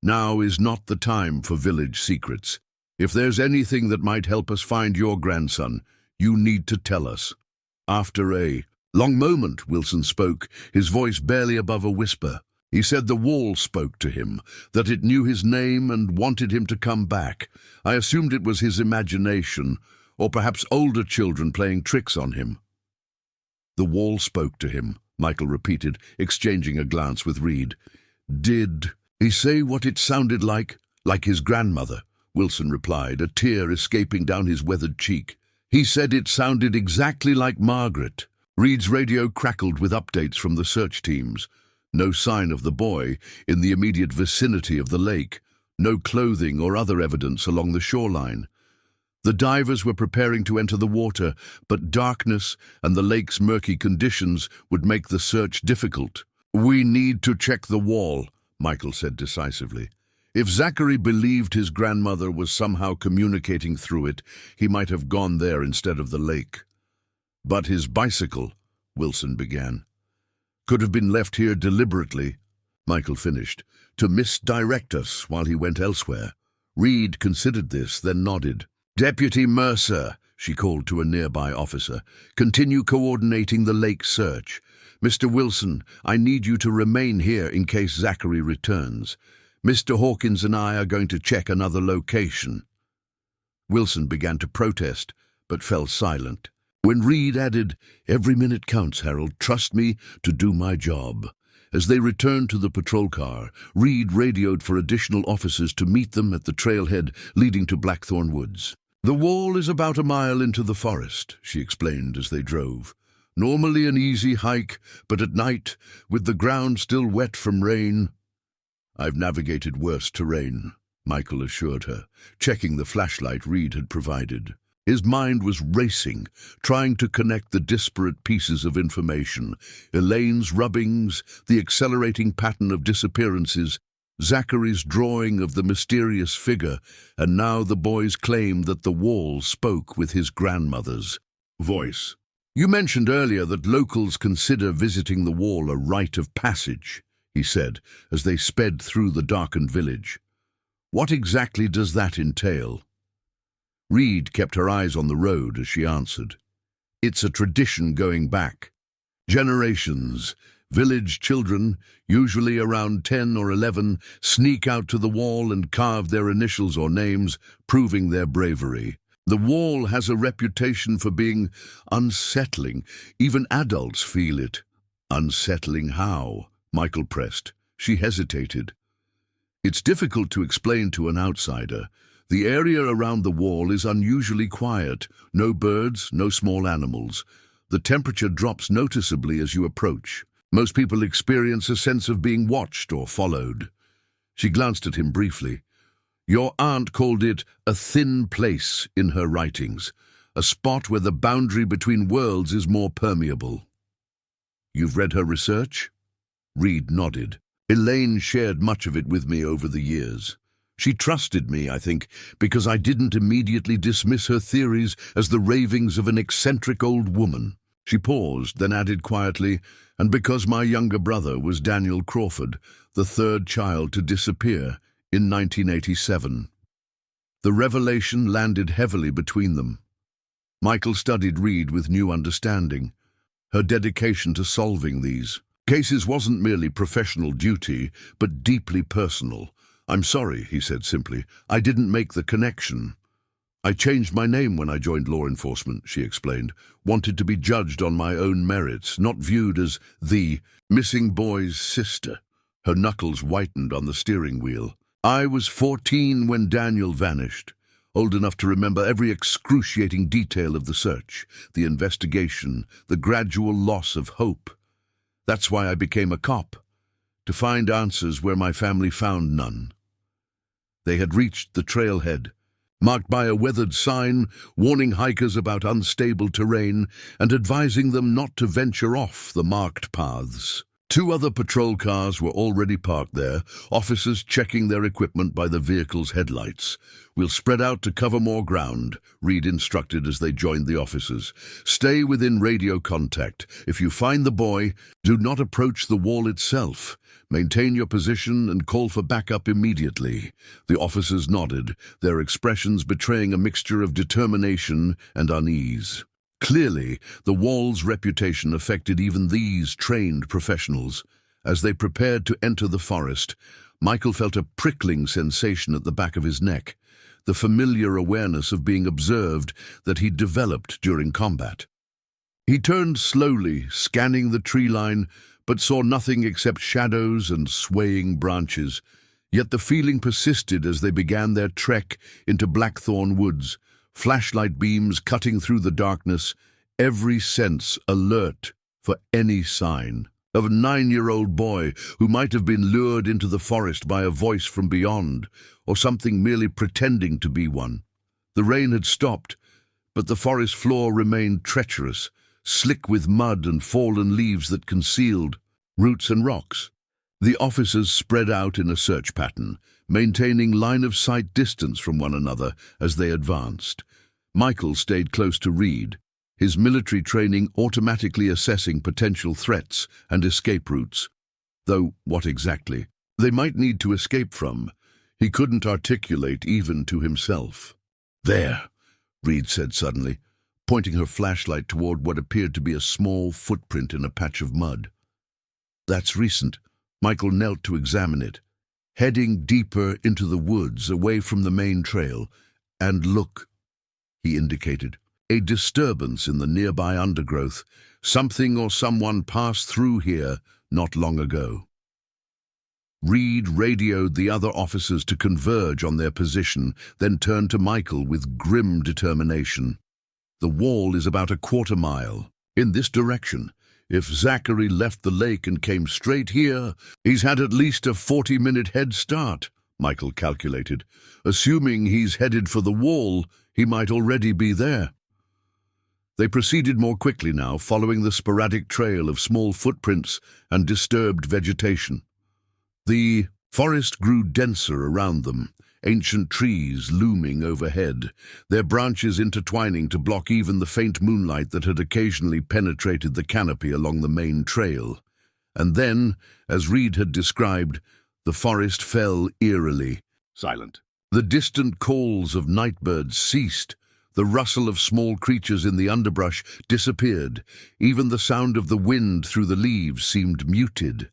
Speaker 1: "now is not the time for village secrets. If there's anything that might help us find your grandson, you need to tell us." After a long moment, Wilson spoke, his voice barely above a whisper. He said the wall spoke to him, that it knew his name and wanted him to come back. I assumed it was his imagination, or perhaps older children playing tricks on him. "The wall spoke to him," Michael repeated, exchanging a glance with Reed. "Did he say what it sounded like?" "Like his grandmother," Wilson replied, a tear escaping down his weathered cheek. "He said it sounded exactly like Margaret." Reed's radio crackled with updates from the search teams. No sign of the boy in the immediate vicinity of the lake. No clothing or other evidence along the shoreline. The divers were preparing to enter the water, but darkness and the lake's murky conditions would make the search difficult. "We need to check the wall," Michael said decisively. If Zachary believed his grandmother was somehow communicating through it, he might have gone there instead of the lake. "But his bicycle," Wilson began, "could have been left here deliberately," Michael finished, "to misdirect us while he went elsewhere." Reed considered this, then nodded. "Deputy Mercer," she called to a nearby officer, "continue coordinating the lake search. Mr. Wilson, I need you to remain here in case Zachary returns. Mr. Hawkins and I are going to check another location." Wilson began to protest, but fell silent. When Reed added, "Every minute counts, Harold. Trust me to do my job." As they returned to the patrol car, Reed radioed for additional officers to meet them at the trailhead leading to Blackthorn Woods. "The wall is about a mile into the forest," she explained as they drove. "Normally an easy hike, but at night, with the ground still wet from rain—" "I've navigated worse terrain," Michael assured her, checking the flashlight Reed had provided. His mind was racing, trying to connect the disparate pieces of information. Elaine's rubbings, the accelerating pattern of disappearances, Zachary's drawing of the mysterious figure, and now the boy's claim that the wall spoke with his grandmother's voice. "You mentioned earlier that locals consider visiting the wall a rite of passage," he said, as they sped through the darkened village. "What exactly does that entail?" Reed kept her eyes on the road as she answered. "It's a tradition going back generations. Village children, usually around 10 or 11, sneak out to the wall and carve their initials or names, proving their bravery. The wall has a reputation for being unsettling. Even adults feel it." "Unsettling how?" Michael pressed. She hesitated. "It's difficult to explain to an outsider. The area around the wall is unusually quiet. No birds, no small animals. The temperature drops noticeably as you approach. Most people experience a sense of being watched or followed." She glanced at him briefly. "Your aunt called it a thin place in her writings, a spot where the boundary between worlds is more permeable." "You've read her research?" Reed nodded. "Elaine shared much of it with me over the years. She trusted me, I think, because I didn't immediately dismiss her theories as the ravings of an eccentric old woman." She paused, then added quietly, "And because my younger brother was Daniel Crawford, the third child to disappear in 1987. The revelation landed heavily between them. Michael studied Reed with new understanding. Her dedication to solving these cases wasn't merely professional duty, but deeply personal. "I'm sorry," he said simply. "I didn't make the connection." "I changed my name when I joined law enforcement," she explained. "Wanted to be judged on my own merits, not viewed as the missing boy's sister." Her knuckles whitened on the steering wheel. "I was 14 when Daniel vanished, old enough to remember every excruciating detail of the search, the investigation, the gradual loss of hope. That's why I became a cop, to find answers where my family found none." They had reached the trailhead, marked by a weathered sign warning hikers about unstable terrain and advising them not to venture off the marked paths. 2 other patrol cars were already parked there, officers checking their equipment by the vehicle's headlights. "We'll spread out to cover more ground," Reed instructed as they joined the officers. "Stay within radio contact. If you find the boy, do not approach the wall itself. Maintain your position and call for backup immediately." The officers nodded, their expressions betraying a mixture of determination and unease. Clearly, the wall's reputation affected even these trained professionals. As they prepared to enter the forest, Michael felt a prickling sensation at the back of his neck, the familiar awareness of being observed that he'd developed during combat. He turned slowly, scanning the tree line, but saw nothing except shadows and swaying branches. Yet the feeling persisted as they began their trek into Blackthorn Woods, flashlight beams cutting through the darkness, every sense alert for any sign of a 9-year-old boy who might have been lured into the forest by a voice from beyond, or something merely pretending to be one. The rain had stopped, but the forest floor remained treacherous, slick with mud and fallen leaves that concealed roots and rocks. The officers spread out in a search pattern, maintaining line-of-sight distance from one another as they advanced. Michael stayed close to Reed, his military training automatically assessing potential threats and escape routes. Though what exactly they might need to escape from, he couldn't articulate even to himself. "There," Reed said suddenly, pointing her flashlight toward what appeared to be a small footprint in a patch of mud. "That's recent." Michael knelt to examine it, heading deeper into the woods, away from the main trail. "And look," he indicated. A disturbance in the nearby undergrowth. Something or someone passed through here not long ago. Reed radioed the other officers to converge on their position, then turned to Michael with grim determination. The wall is about a quarter-mile in this direction. If Zachary left the lake and came straight here, he's had at least a 40-minute head start, Michael calculated. Assuming he's headed for the wall, he might already be there. They proceeded more quickly now, following the sporadic trail of small footprints and disturbed vegetation. The forest grew denser around them, ancient trees looming overhead, their branches intertwining to block even the faint moonlight that had occasionally penetrated the canopy along the main trail. And then, as Reed had described, the forest fell eerily silent. The distant calls of nightbirds ceased. The rustle of small creatures in the underbrush disappeared. Even the sound of the wind through the leaves seemed muted.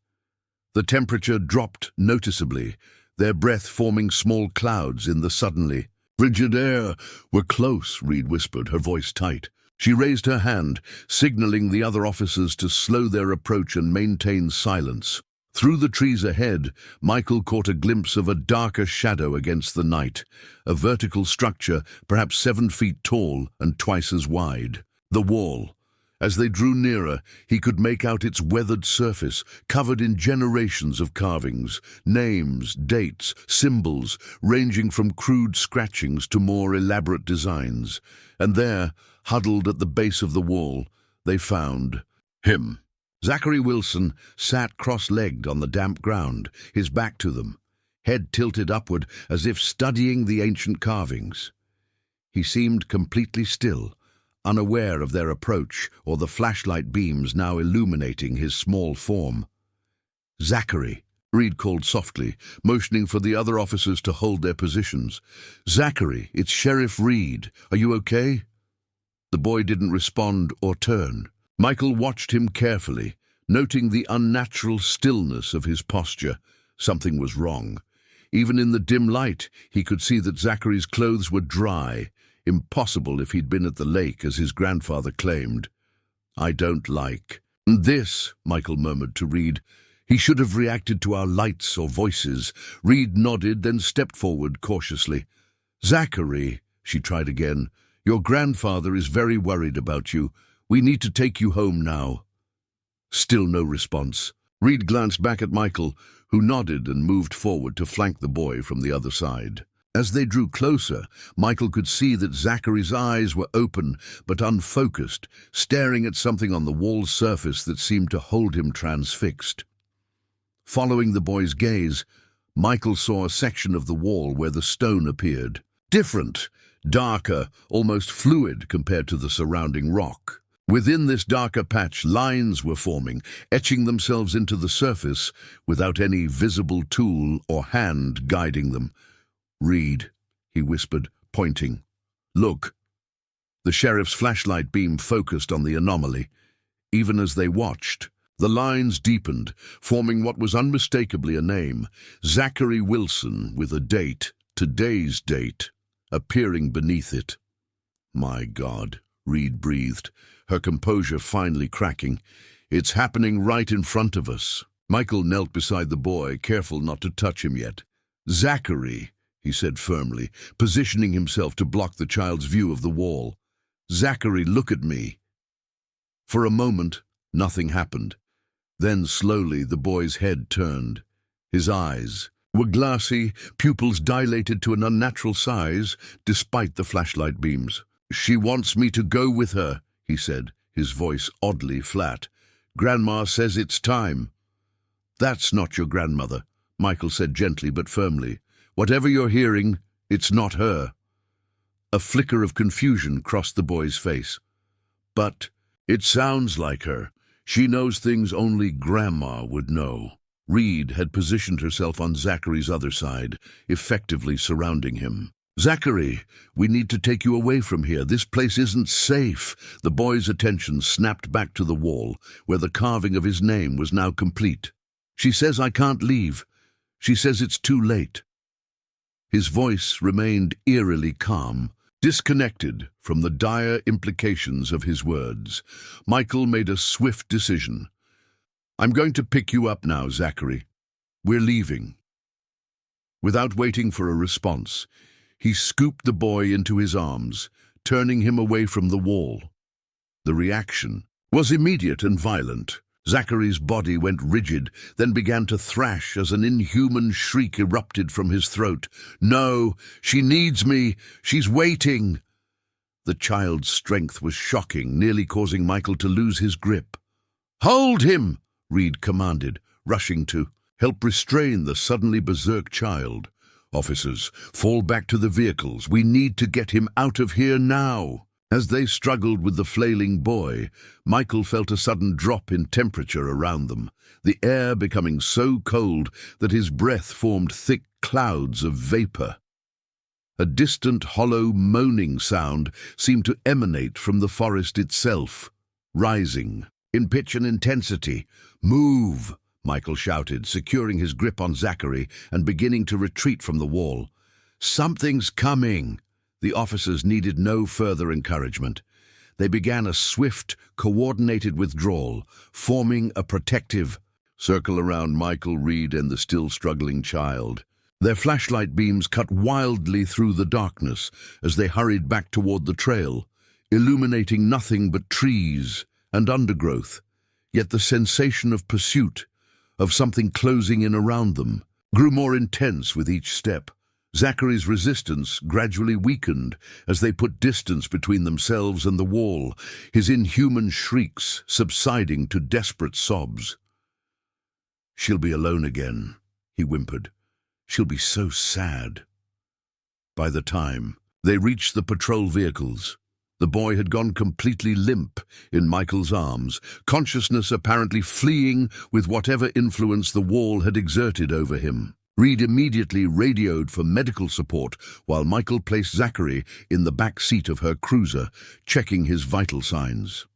Speaker 1: The temperature dropped noticeably, their breath forming small clouds in the suddenly frigid air. "We're close," Reed whispered, her voice tight. She raised her hand, signaling the other officers to slow their approach and maintain silence. Through the trees ahead, Michael caught a glimpse of a darker shadow against the night, a vertical structure perhaps 7 feet tall and twice as wide. The wall. As they drew nearer, he could make out its weathered surface, covered in generations of carvings, names, dates, symbols, ranging from crude scratchings to more elaborate designs. And there, huddled at the base of the wall, they found him. Zachary Wilson sat cross-legged on the damp ground, his back to them, head tilted upward as if studying the ancient carvings. He seemed completely still, unaware of their approach or the flashlight beams now illuminating his small form. "Zachary," Reed called softly, motioning for the other officers to hold their positions. "Zachary, it's Sheriff Reed. Are you okay?" The boy didn't respond or turn. Michael watched him carefully, noting the unnatural stillness of his posture. Something was wrong. Even in the dim light, he could see that Zachary's clothes were dry. Impossible if he'd been at the lake, as his grandfather claimed. "I don't like this," Michael murmured to Reed. "He should have reacted to our lights or voices." Reed nodded, then stepped forward cautiously. "Zachary," she tried again, "your grandfather is very worried about you. We need to take you home now." Still no response. Reed glanced back at Michael, who nodded and moved forward to flank the boy from the other side. As they drew closer, Michael could see that Zachary's eyes were open but unfocused, staring at something on the wall's surface that seemed to hold him transfixed. Following the boy's gaze, Michael saw a section of the wall where the stone appeared. Different, darker, almost fluid compared to the surrounding rock. Within this darker patch, lines were forming, etching themselves into the surface without any visible tool or hand guiding them. "Reed," he whispered, pointing. "Look." The sheriff's flashlight beam focused on the anomaly. Even as they watched, the lines deepened, forming what was unmistakably a name, Zachary Wilson, with a date, today's date, appearing beneath it. "My God," Reed breathed, her composure finally cracking. "It's happening right in front of us." Michael knelt beside the boy, careful not to touch him yet. "Zachary," he said firmly, positioning himself to block the child's view of the wall. "Zachary, look at me." For a moment, nothing happened. Then slowly the boy's head turned. His eyes were glassy, pupils dilated to an unnatural size, despite the flashlight beams. "She wants me to go with her," he said, his voice oddly flat. "Grandma says it's time." "That's not your grandmother," Michael said gently but firmly. "Whatever you're hearing, it's not her." A flicker of confusion crossed the boy's face. "But it sounds like her. She knows things only Grandma would know." Reed had positioned herself on Zachary's other side, effectively surrounding him. "Zachary, we need to take you away from here. This place isn't safe." The boy's attention snapped back to the wall, where the carving of his name was now complete. "She says I can't leave. She says it's too late." His voice remained eerily calm, Disconnected from the dire implications of his words, Michael made a swift decision. "I'm going to pick you up now, Zachary. We're leaving." Without waiting for a response, he scooped the boy into his arms, turning him away from the wall. The reaction was immediate and violent. Zachary's body went rigid, then began to thrash as an inhuman shriek erupted from his throat. "No, she needs me! She's waiting!" The child's strength was shocking, nearly causing Michael to lose his grip. "Hold him!" Reed commanded, rushing to help restrain the suddenly berserk child. "Officers, fall back to the vehicles. We need to get him out of here now." As they struggled with the flailing boy, Michael felt a sudden drop in temperature around them, the air becoming so cold that his breath formed thick clouds of vapor. A distant, hollow, moaning sound seemed to emanate from the forest itself, rising in pitch and intensity. "Move!" Michael shouted, securing his grip on Zachary and beginning to retreat from the wall. "Something's coming!" The officers needed no further encouragement. They began a swift, coordinated withdrawal, forming a protective circle around Michael, Reed, and the still struggling child. Their flashlight beams cut wildly through the darkness as they hurried back toward the trail, illuminating nothing but trees and undergrowth. Yet the sensation of pursuit, of something closing in around them, grew more intense with each step. Zachary's resistance gradually weakened as they put distance between themselves and the wall, his inhuman shrieks subsiding to desperate sobs. "She'll be alone again," he whimpered. "She'll be so sad." By the time they reached the patrol vehicles, the boy had gone completely limp in Michael's arms, consciousness apparently fleeing with whatever influence the wall had exerted over him. Reed immediately radioed for medical support while Michael placed Zachary in the back seat of her cruiser, checking his vital signs.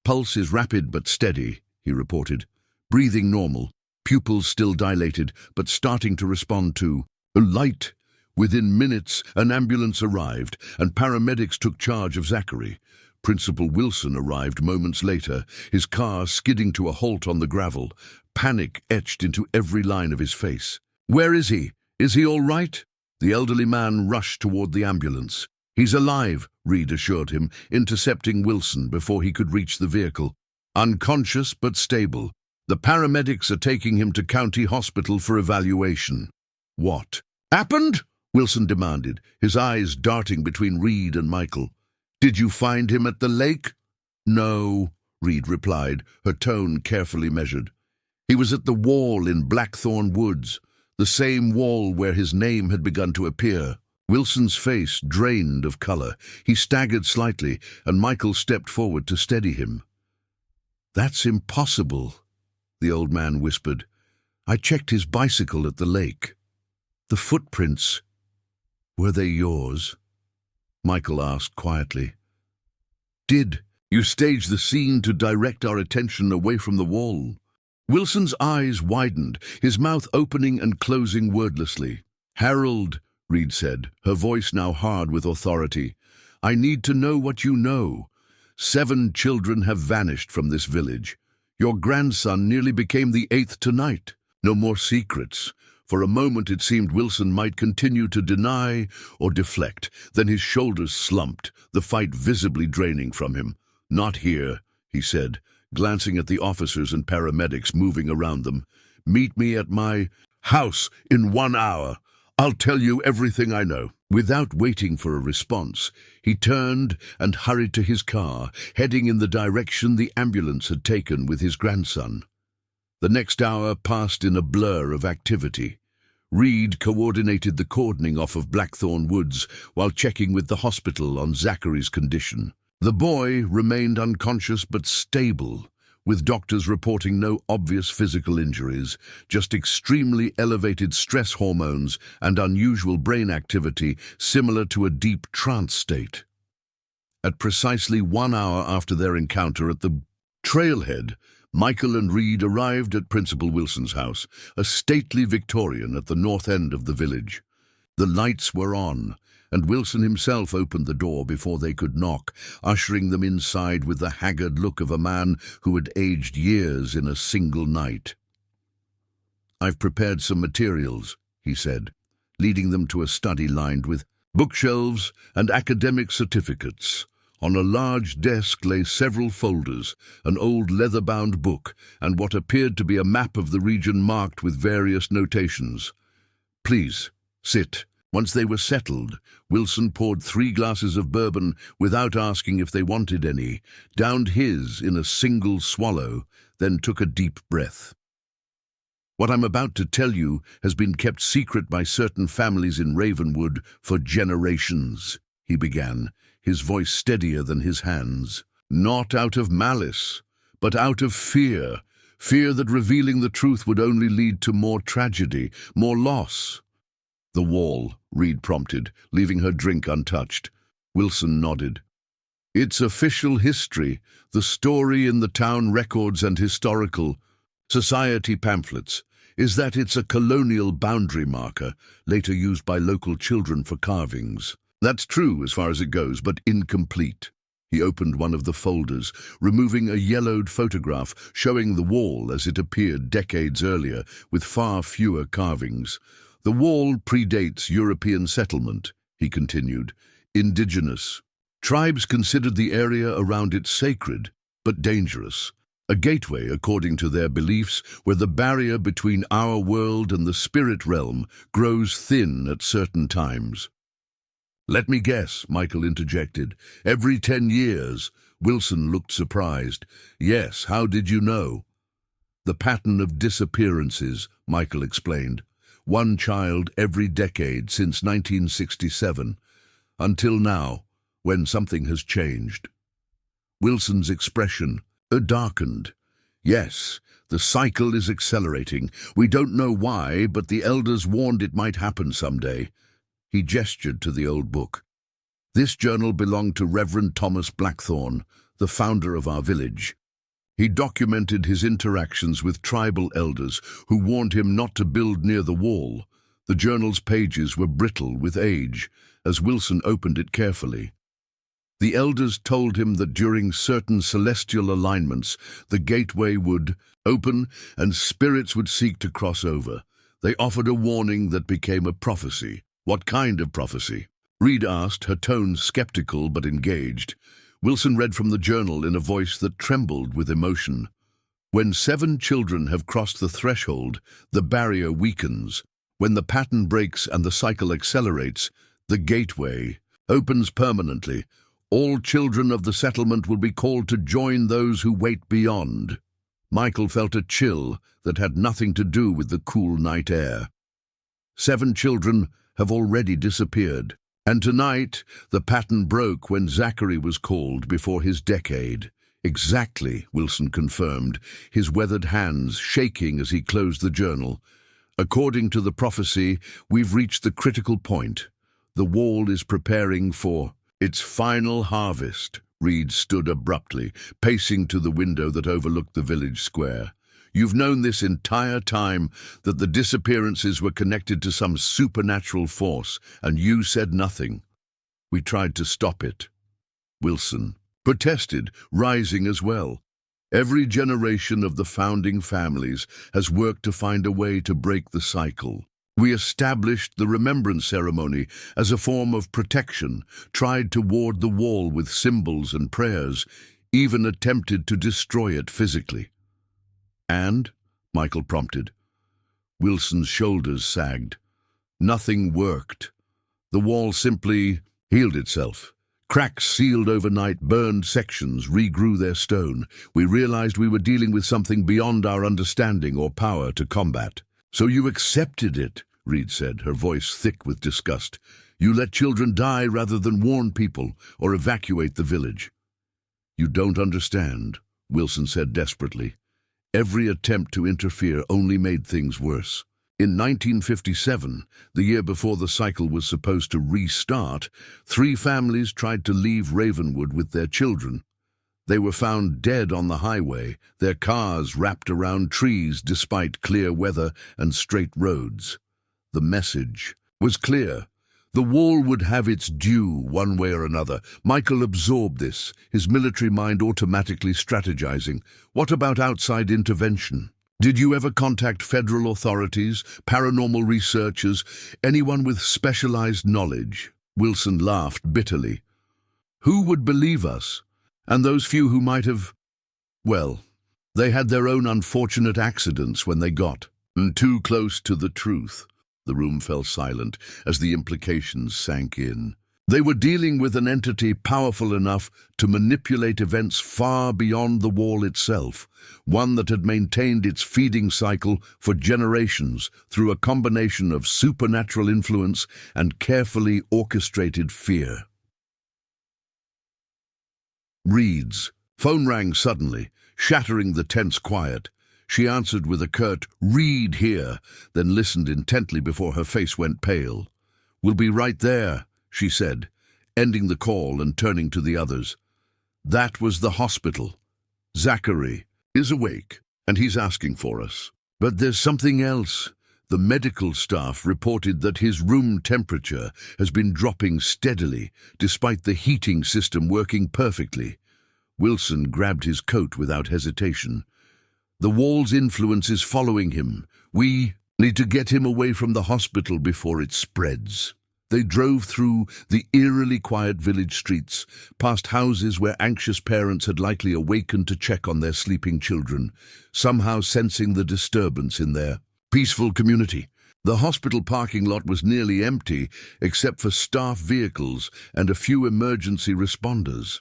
Speaker 1: "Pulse is rapid but steady," he reported. "Breathing normal, pupils still dilated but starting to respond to light." Within minutes, an ambulance arrived and paramedics took charge of Zachary. Principal Wilson arrived moments later, his car skidding to a halt on the gravel, panic etched into every line of his face. "Where is he? Is he all right?" The elderly man rushed toward the ambulance. "He's alive," Reed assured him, intercepting Wilson before he could reach the vehicle. "Unconscious but stable. The paramedics are taking him to County Hospital for evaluation." "What happened?" Wilson demanded, his eyes darting between Reed and Michael. "Did you find him at the lake?" "No," Reed replied, her tone carefully measured. "He was at the wall in Blackthorn Woods, the same wall where his name had begun to appear." Wilson's face drained of color. He staggered slightly, and Michael stepped forward to steady him. "That's impossible," the old man whispered. "I checked his bicycle at the lake. The footprints, were they yours?" Michael asked quietly. "Did you stage the scene to direct our attention away from the wall?" Wilson's eyes widened, his mouth opening and closing wordlessly. "Harold," Reed said, her voice now hard with authority, "I need to know what you know. 7 children have vanished from this village. Your grandson nearly became the 8th tonight. No more secrets." For a moment it seemed Wilson might continue to deny or deflect. Then his shoulders slumped, the fight visibly draining from him. "Not here," he said, glancing at the officers and paramedics moving around them. "Meet me at my house in 1 hour. I'll tell you everything I know." Without waiting for a response, he turned and hurried to his car, heading in the direction the ambulance had taken with his grandson. The next hour passed in a blur of activity. Reed coordinated the cordoning off of Blackthorn Woods while checking with the hospital on Zachary's condition. The boy remained unconscious but stable, with doctors reporting no obvious physical injuries, just extremely elevated stress hormones and unusual brain activity similar to a deep trance state. At precisely 1 hour after their encounter at the trailhead, Michael and Reed arrived at Principal Wilson's house, a stately Victorian at the north end of the village. The lights were on, and Wilson himself opened the door before they could knock, ushering them inside with the haggard look of a man who had aged years in a single night. "I've prepared some materials," he said, leading them to a study lined with bookshelves and academic certificates. On a large desk lay several folders, an old leather-bound book, and what appeared to be a map of the region marked with various notations. "Please, sit." Once they were settled, Wilson poured 3 glasses of bourbon without asking if they wanted any, downed his in a single swallow, then took a deep breath. "What I'm about to tell you has been kept secret by certain families in Ravenwood for generations," he began, his voice steadier than his hands. "Not out of malice, but out of fear. Fear that revealing the truth would only lead to more tragedy, more loss." "The wall," Reed prompted, leaving her drink untouched. Wilson nodded. "It's official history, the story in the town records and historical society pamphlets is that it's a colonial boundary marker, later used by local children for carvings. That's true as far as it goes, but incomplete." He opened one of the folders, removing a yellowed photograph showing the wall as it appeared decades earlier, with far fewer carvings. "The wall predates European settlement," he continued. "Indigenous tribes considered the area around it sacred, but dangerous. A gateway, according to their beliefs, where the barrier between our world and the spirit realm grows thin at certain times." "Let me guess," Michael interjected. "Every 10 years? Wilson looked surprised. "Yes, how did you know?" "The pattern of disappearances," Michael explained. "One child every decade since 1967. Until now, when something has changed." Wilson's expression darkened. "Yes, the cycle is accelerating. We don't know why, but the elders warned it might happen someday." He gestured to the old book. "This journal belonged to Reverend Thomas Blackthorne, the founder of our village. He documented his interactions with tribal elders who warned him not to build near the wall. The journal's pages were brittle with age, as Wilson opened it carefully. The elders told him that during certain celestial alignments, the gateway would open and spirits would seek to cross over. They offered a warning that became a prophecy. "What kind of prophecy?" Reed asked, her tone skeptical but engaged. Wilson read from the journal in a voice that trembled with emotion. "When 7 children have crossed the threshold, the barrier weakens. When the pattern breaks and the cycle accelerates, the gateway opens permanently. All children of the settlement will be called to join those who wait beyond." Michael felt a chill that had nothing to do with the cool night air. 7 children have already disappeared, and tonight the pattern broke when Zachary was called before his decade. "Exactly," Wilson confirmed, his weathered hands shaking as he closed the journal. "According to the prophecy, we've reached the critical point. The wall is preparing for its final harvest." Reed stood abruptly, pacing to the window that overlooked the village square. "You've known this entire time that the disappearances were connected to some supernatural force, and you said nothing." "We tried to stop it," Wilson protested, rising as well. "Every generation of the founding families has worked to find a way to break the cycle. We established the Remembrance ceremony as a form of protection, tried to ward the wall with symbols and prayers, even attempted to destroy it physically." "And?" Michael prompted. Wilson's shoulders sagged. "Nothing worked. The wall simply healed itself. Cracks sealed overnight, burned sections, regrew their stone. We realized we were dealing with something beyond our understanding or power to combat." "So you accepted it," Reed said, her voice thick with disgust. "You let children die rather than warn people or evacuate the village." "You don't understand," Wilson said desperately. "Every attempt to interfere only made things worse. In 1957, the year before the cycle was supposed to restart, 3 families tried to leave Ravenwood with their children. They were found dead on the highway, their cars wrapped around trees despite clear weather and straight roads. The message was clear. The wall would have its due one way or another. Michael absorbed this, his military mind automatically strategizing. What about outside intervention? Did you ever contact federal authorities, paranormal researchers, anyone with specialized knowledge? Wilson laughed bitterly. Who would believe us? And those few who might have, well, they had their own unfortunate accidents when they got too close to the truth. The room fell silent as the implications sank in. They were dealing with an entity powerful enough to manipulate events far beyond the wall itself, one that had maintained its feeding cycle for generations through a combination of supernatural influence and carefully orchestrated fear. Reed's phone rang suddenly, shattering the tense quiet. She answered with a curt, "Reed here," then listened intently before her face went pale. "We'll be right there," she said, ending the call and turning to the others. "That was the hospital. Zachary is awake, and he's asking for us. But there's something else. The medical staff reported that his room temperature has been dropping steadily, despite the heating system working perfectly." Wilson grabbed his coat without hesitation. "The wall's influence is following him. We need to get him away from the hospital before it spreads." They drove through the eerily quiet village streets, past houses where anxious parents had likely awakened to check on their sleeping children, somehow sensing the disturbance in their peaceful community. The hospital parking lot was nearly empty, except for staff vehicles and a few emergency responders.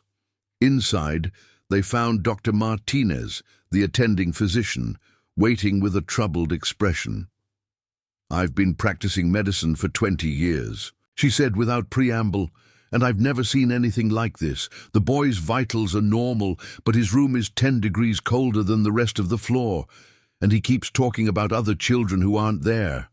Speaker 1: Inside, they found Dr. Martinez, the attending physician, waiting with a troubled expression. "I've been practicing medicine for 20 years, she said without preamble, "and I've never seen anything like this. The boy's vitals are normal, but his room is 10 degrees colder than the rest of the floor, and he keeps talking about other children who aren't there."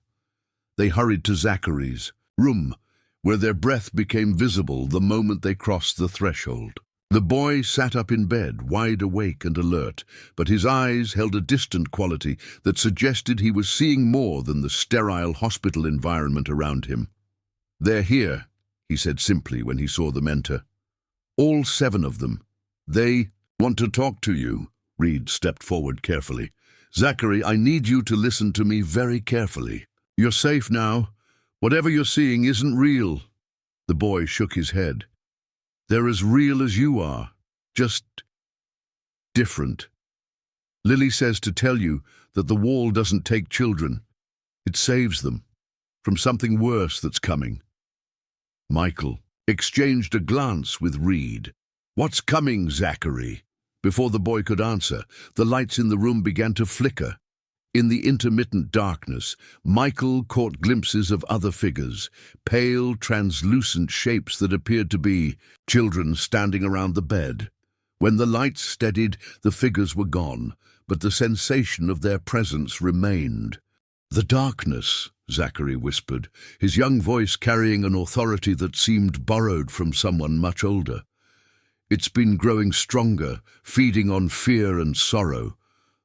Speaker 1: They hurried to Zachary's room, where their breath became visible the moment they crossed the threshold. The boy sat up in bed, wide awake and alert, but his eyes held a distant quality that suggested he was seeing more than the sterile hospital environment around him. "They're here," he said simply when he saw them enter. "All 7 of them. They want to talk to you." Reed stepped forward carefully. "Zachary, I need you to listen to me very carefully. You're safe now. Whatever you're seeing isn't real." The boy shook his head. "They're as real as you are, just different. Lily says to tell you that the wall doesn't take children. It saves them from something worse that's coming." Michael exchanged a glance with Reed. "What's coming, Zachary?" Before the boy could answer, the lights in the room began to flicker. In the intermittent darkness, Michael caught glimpses of other figures, pale, translucent shapes that appeared to be children standing around the bed. When the lights steadied, the figures were gone, but the sensation of their presence remained. "The darkness," Zachary whispered, his young voice carrying an authority that seemed borrowed from someone much older. "It's been growing stronger, feeding on fear and sorrow.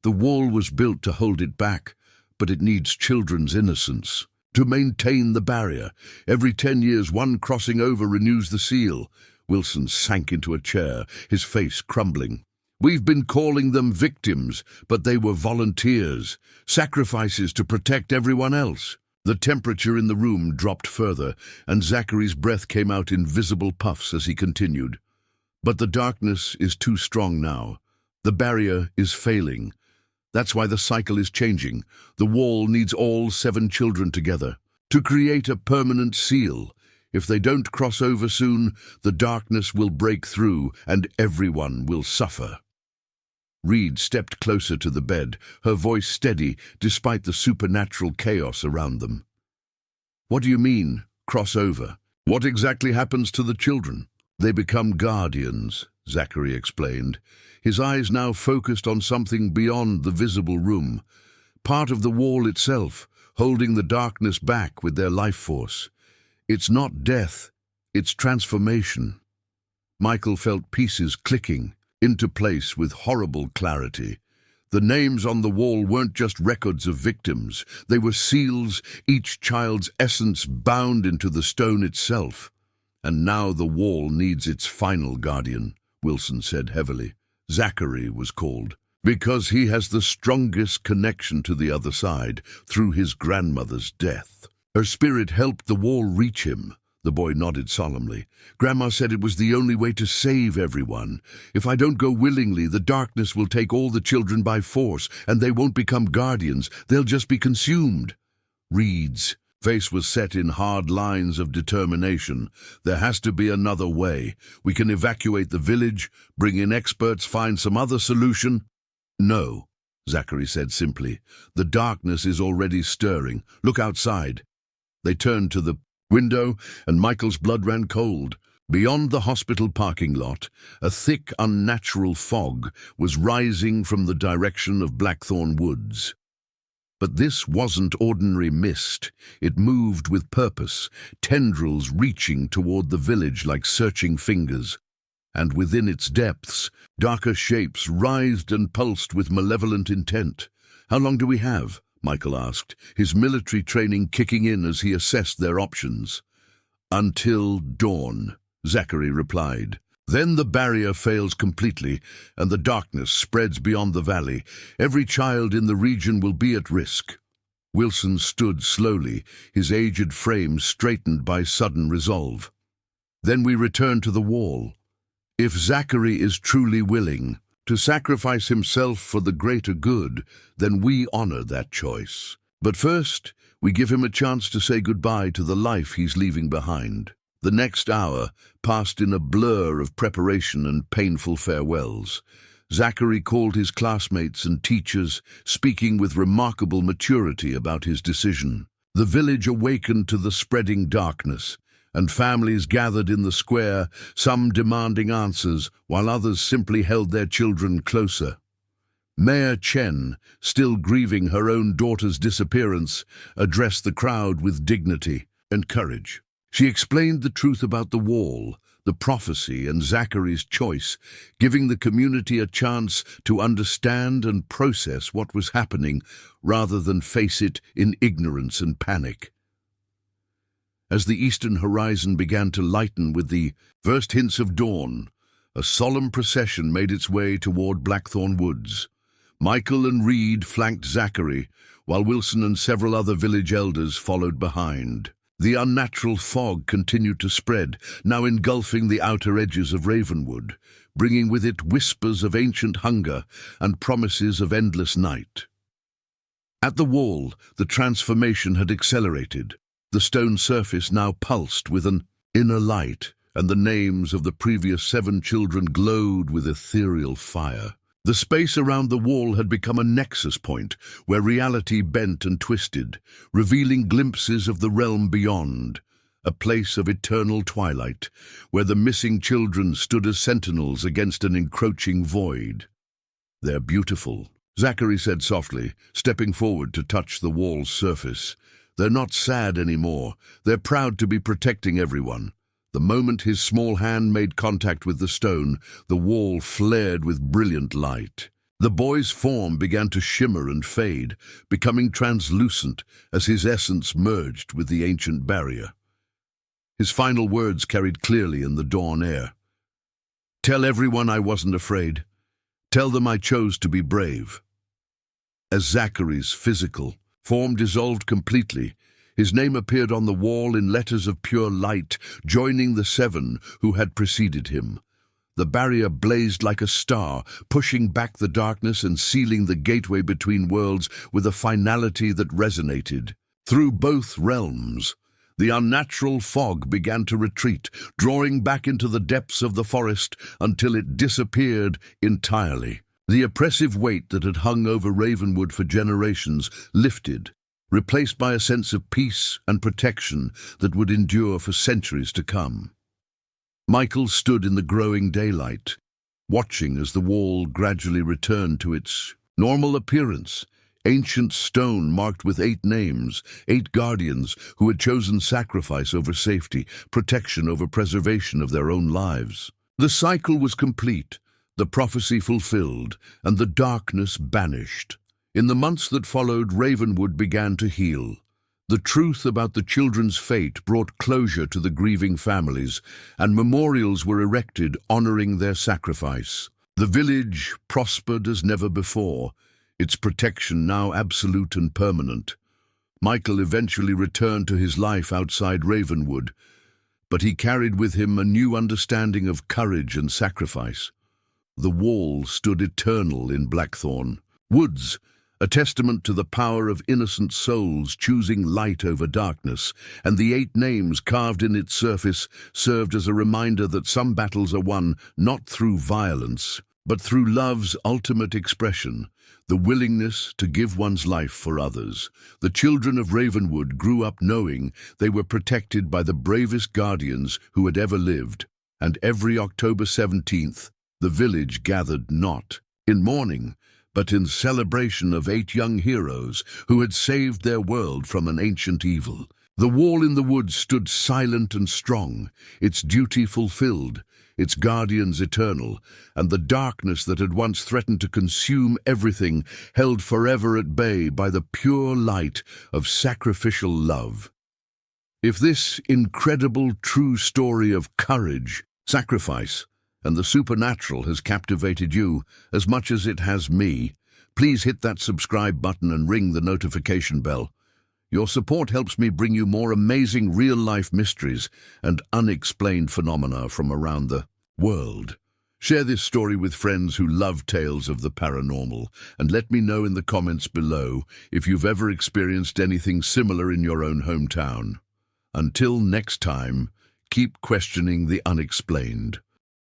Speaker 1: The wall was built to hold it back, but it needs children's innocence to maintain the barrier. Every 10 years, one crossing over renews the seal." Wilson sank into a chair, his face crumbling. "We've been calling them victims, but they were volunteers, sacrifices to protect everyone else." The temperature in the room dropped further, and Zachary's breath came out in visible puffs as he continued. "But the darkness is too strong now. The barrier is failing. That's why the cycle is changing. The wall needs all 7 children together to create a permanent seal. If they don't cross over soon, the darkness will break through and everyone will suffer." Reed stepped closer to the bed, her voice steady despite the supernatural chaos around them. "What do you mean, cross over? What exactly happens to the children?" "They become guardians," Zachary explained, his eyes now focused on something beyond the visible room, part of the wall itself, holding the darkness back with their life force. "It's not death, it's transformation." Michael felt pieces clicking into place with horrible clarity. The names on the wall weren't just records of victims. They were seals, each child's essence bound into the stone itself. And now the wall needs its final guardian, Wilson said heavily. Zachary was called, because he has the strongest connection to the other side through his grandmother's death. Her spirit helped the wall reach him. The boy nodded solemnly. Grandma said it was the only way to save everyone. If I don't go willingly, the darkness will take all the children by force, and they won't become guardians. They'll just be consumed. Reed's face was set in hard lines of determination. There has to be another way. We can evacuate the village, bring in experts, find some other solution. No, Zachary said simply. The darkness is already stirring. Look outside. They turned to the window, and Michael's blood ran cold. Beyond the hospital parking lot, a thick, unnatural fog was rising from the direction of Blackthorn Woods. But this wasn't ordinary mist. It moved with purpose, tendrils reaching toward the village like searching fingers. And within its depths, darker shapes writhed and pulsed with malevolent intent. How long do we have? Michael asked, his military training kicking in as he assessed their options. Until dawn, Zachary replied. Then the barrier fails completely, and the darkness spreads beyond the valley. Every child in the region will be at risk. Wilson stood slowly, his aged frame straightened by sudden resolve. Then we return to the wall. If Zachary is truly willing to sacrifice himself for the greater good, then we honor that choice. But first, we give him a chance to say goodbye to the life he's leaving behind. The next hour passed in a blur of preparation and painful farewells. Zachary called his classmates and teachers, speaking with remarkable maturity about his decision. The village awakened to the spreading darkness, and families gathered in the square, some demanding answers, while others simply held their children closer. Mayor Chen, still grieving her own daughter's disappearance, addressed the crowd with dignity and courage. She explained the truth about the wall, the prophecy, and Zachary's choice, giving the community a chance to understand and process what was happening rather than face it in ignorance and panic. As the eastern horizon began to lighten with the first hints of dawn, a solemn procession made its way toward Blackthorn Woods. Michael and Reed flanked Zachary, while Wilson and several other village elders followed behind. The unnatural fog continued to spread, now engulfing the outer edges of Ravenwood, bringing with it whispers of ancient hunger and promises of endless night. At the wall, the transformation had accelerated. The stone surface now pulsed with an inner light, and the names of the previous 7 children glowed with ethereal fire. The space around the wall had become a nexus point where reality bent and twisted, revealing glimpses of the realm beyond, a place of eternal twilight, where the missing children stood as sentinels against an encroaching void. "They're beautiful," Zachary said softly, stepping forward to touch the wall's surface. "They're not sad anymore. They're proud to be protecting everyone." The moment his small hand made contact with the stone, the wall flared with brilliant light. The boy's form began to shimmer and fade, becoming translucent as his essence merged with the ancient barrier. His final words carried clearly in the dawn air. "Tell everyone I wasn't afraid. Tell them I chose to be brave." As Zachary's physical form dissolved completely, his name appeared on the wall in letters of pure light, joining the 7 who had preceded him. The barrier blazed like a star, pushing back the darkness and sealing the gateway between worlds with a finality that resonated. Through both realms, the unnatural fog began to retreat, drawing back into the depths of the forest until it disappeared entirely. The oppressive weight that had hung over Ravenwood for generations lifted, replaced by a sense of peace and protection that would endure for centuries to come. Michael stood in the growing daylight, watching as the wall gradually returned to its normal appearance, ancient stone marked with 8 names, 8 guardians who had chosen sacrifice over safety, protection over preservation of their own lives. The cycle was complete. the prophecy fulfilled, and the darkness banished. In the months that followed, Ravenwood began to heal. The truth about the children's fate brought closure to the grieving families, and memorials were erected honoring their sacrifice. The village prospered as never before, its protection now absolute and permanent. Michael eventually returned to his life outside Ravenwood, but he carried with him a new understanding of courage and sacrifice. The wall stood eternal in Blackthorn Woods, a testament to the power of innocent souls choosing light over darkness, and the 8 names carved in its surface served as a reminder that some battles are won not through violence, but through love's ultimate expression, the willingness to give one's life for others. The children of Ravenwood grew up knowing they were protected by the bravest guardians who had ever lived, and every October 17th, the village gathered not in mourning, but in celebration of 8 young heroes who had saved their world from an ancient evil. The wall in the woods stood silent and strong, its duty fulfilled, its guardians eternal, and the darkness that had once threatened to consume everything held forever at bay by the pure light of sacrificial love. If this incredible true story of courage, sacrifice, and the supernatural has captivated you as much as it has me, please hit that subscribe button and ring the notification bell. Your support helps me bring you more amazing real-life mysteries and unexplained phenomena from around the world. Share this story with friends who love tales of the paranormal, and let me know in the comments below if you've ever experienced anything similar in your own hometown. Until next time, keep questioning the unexplained.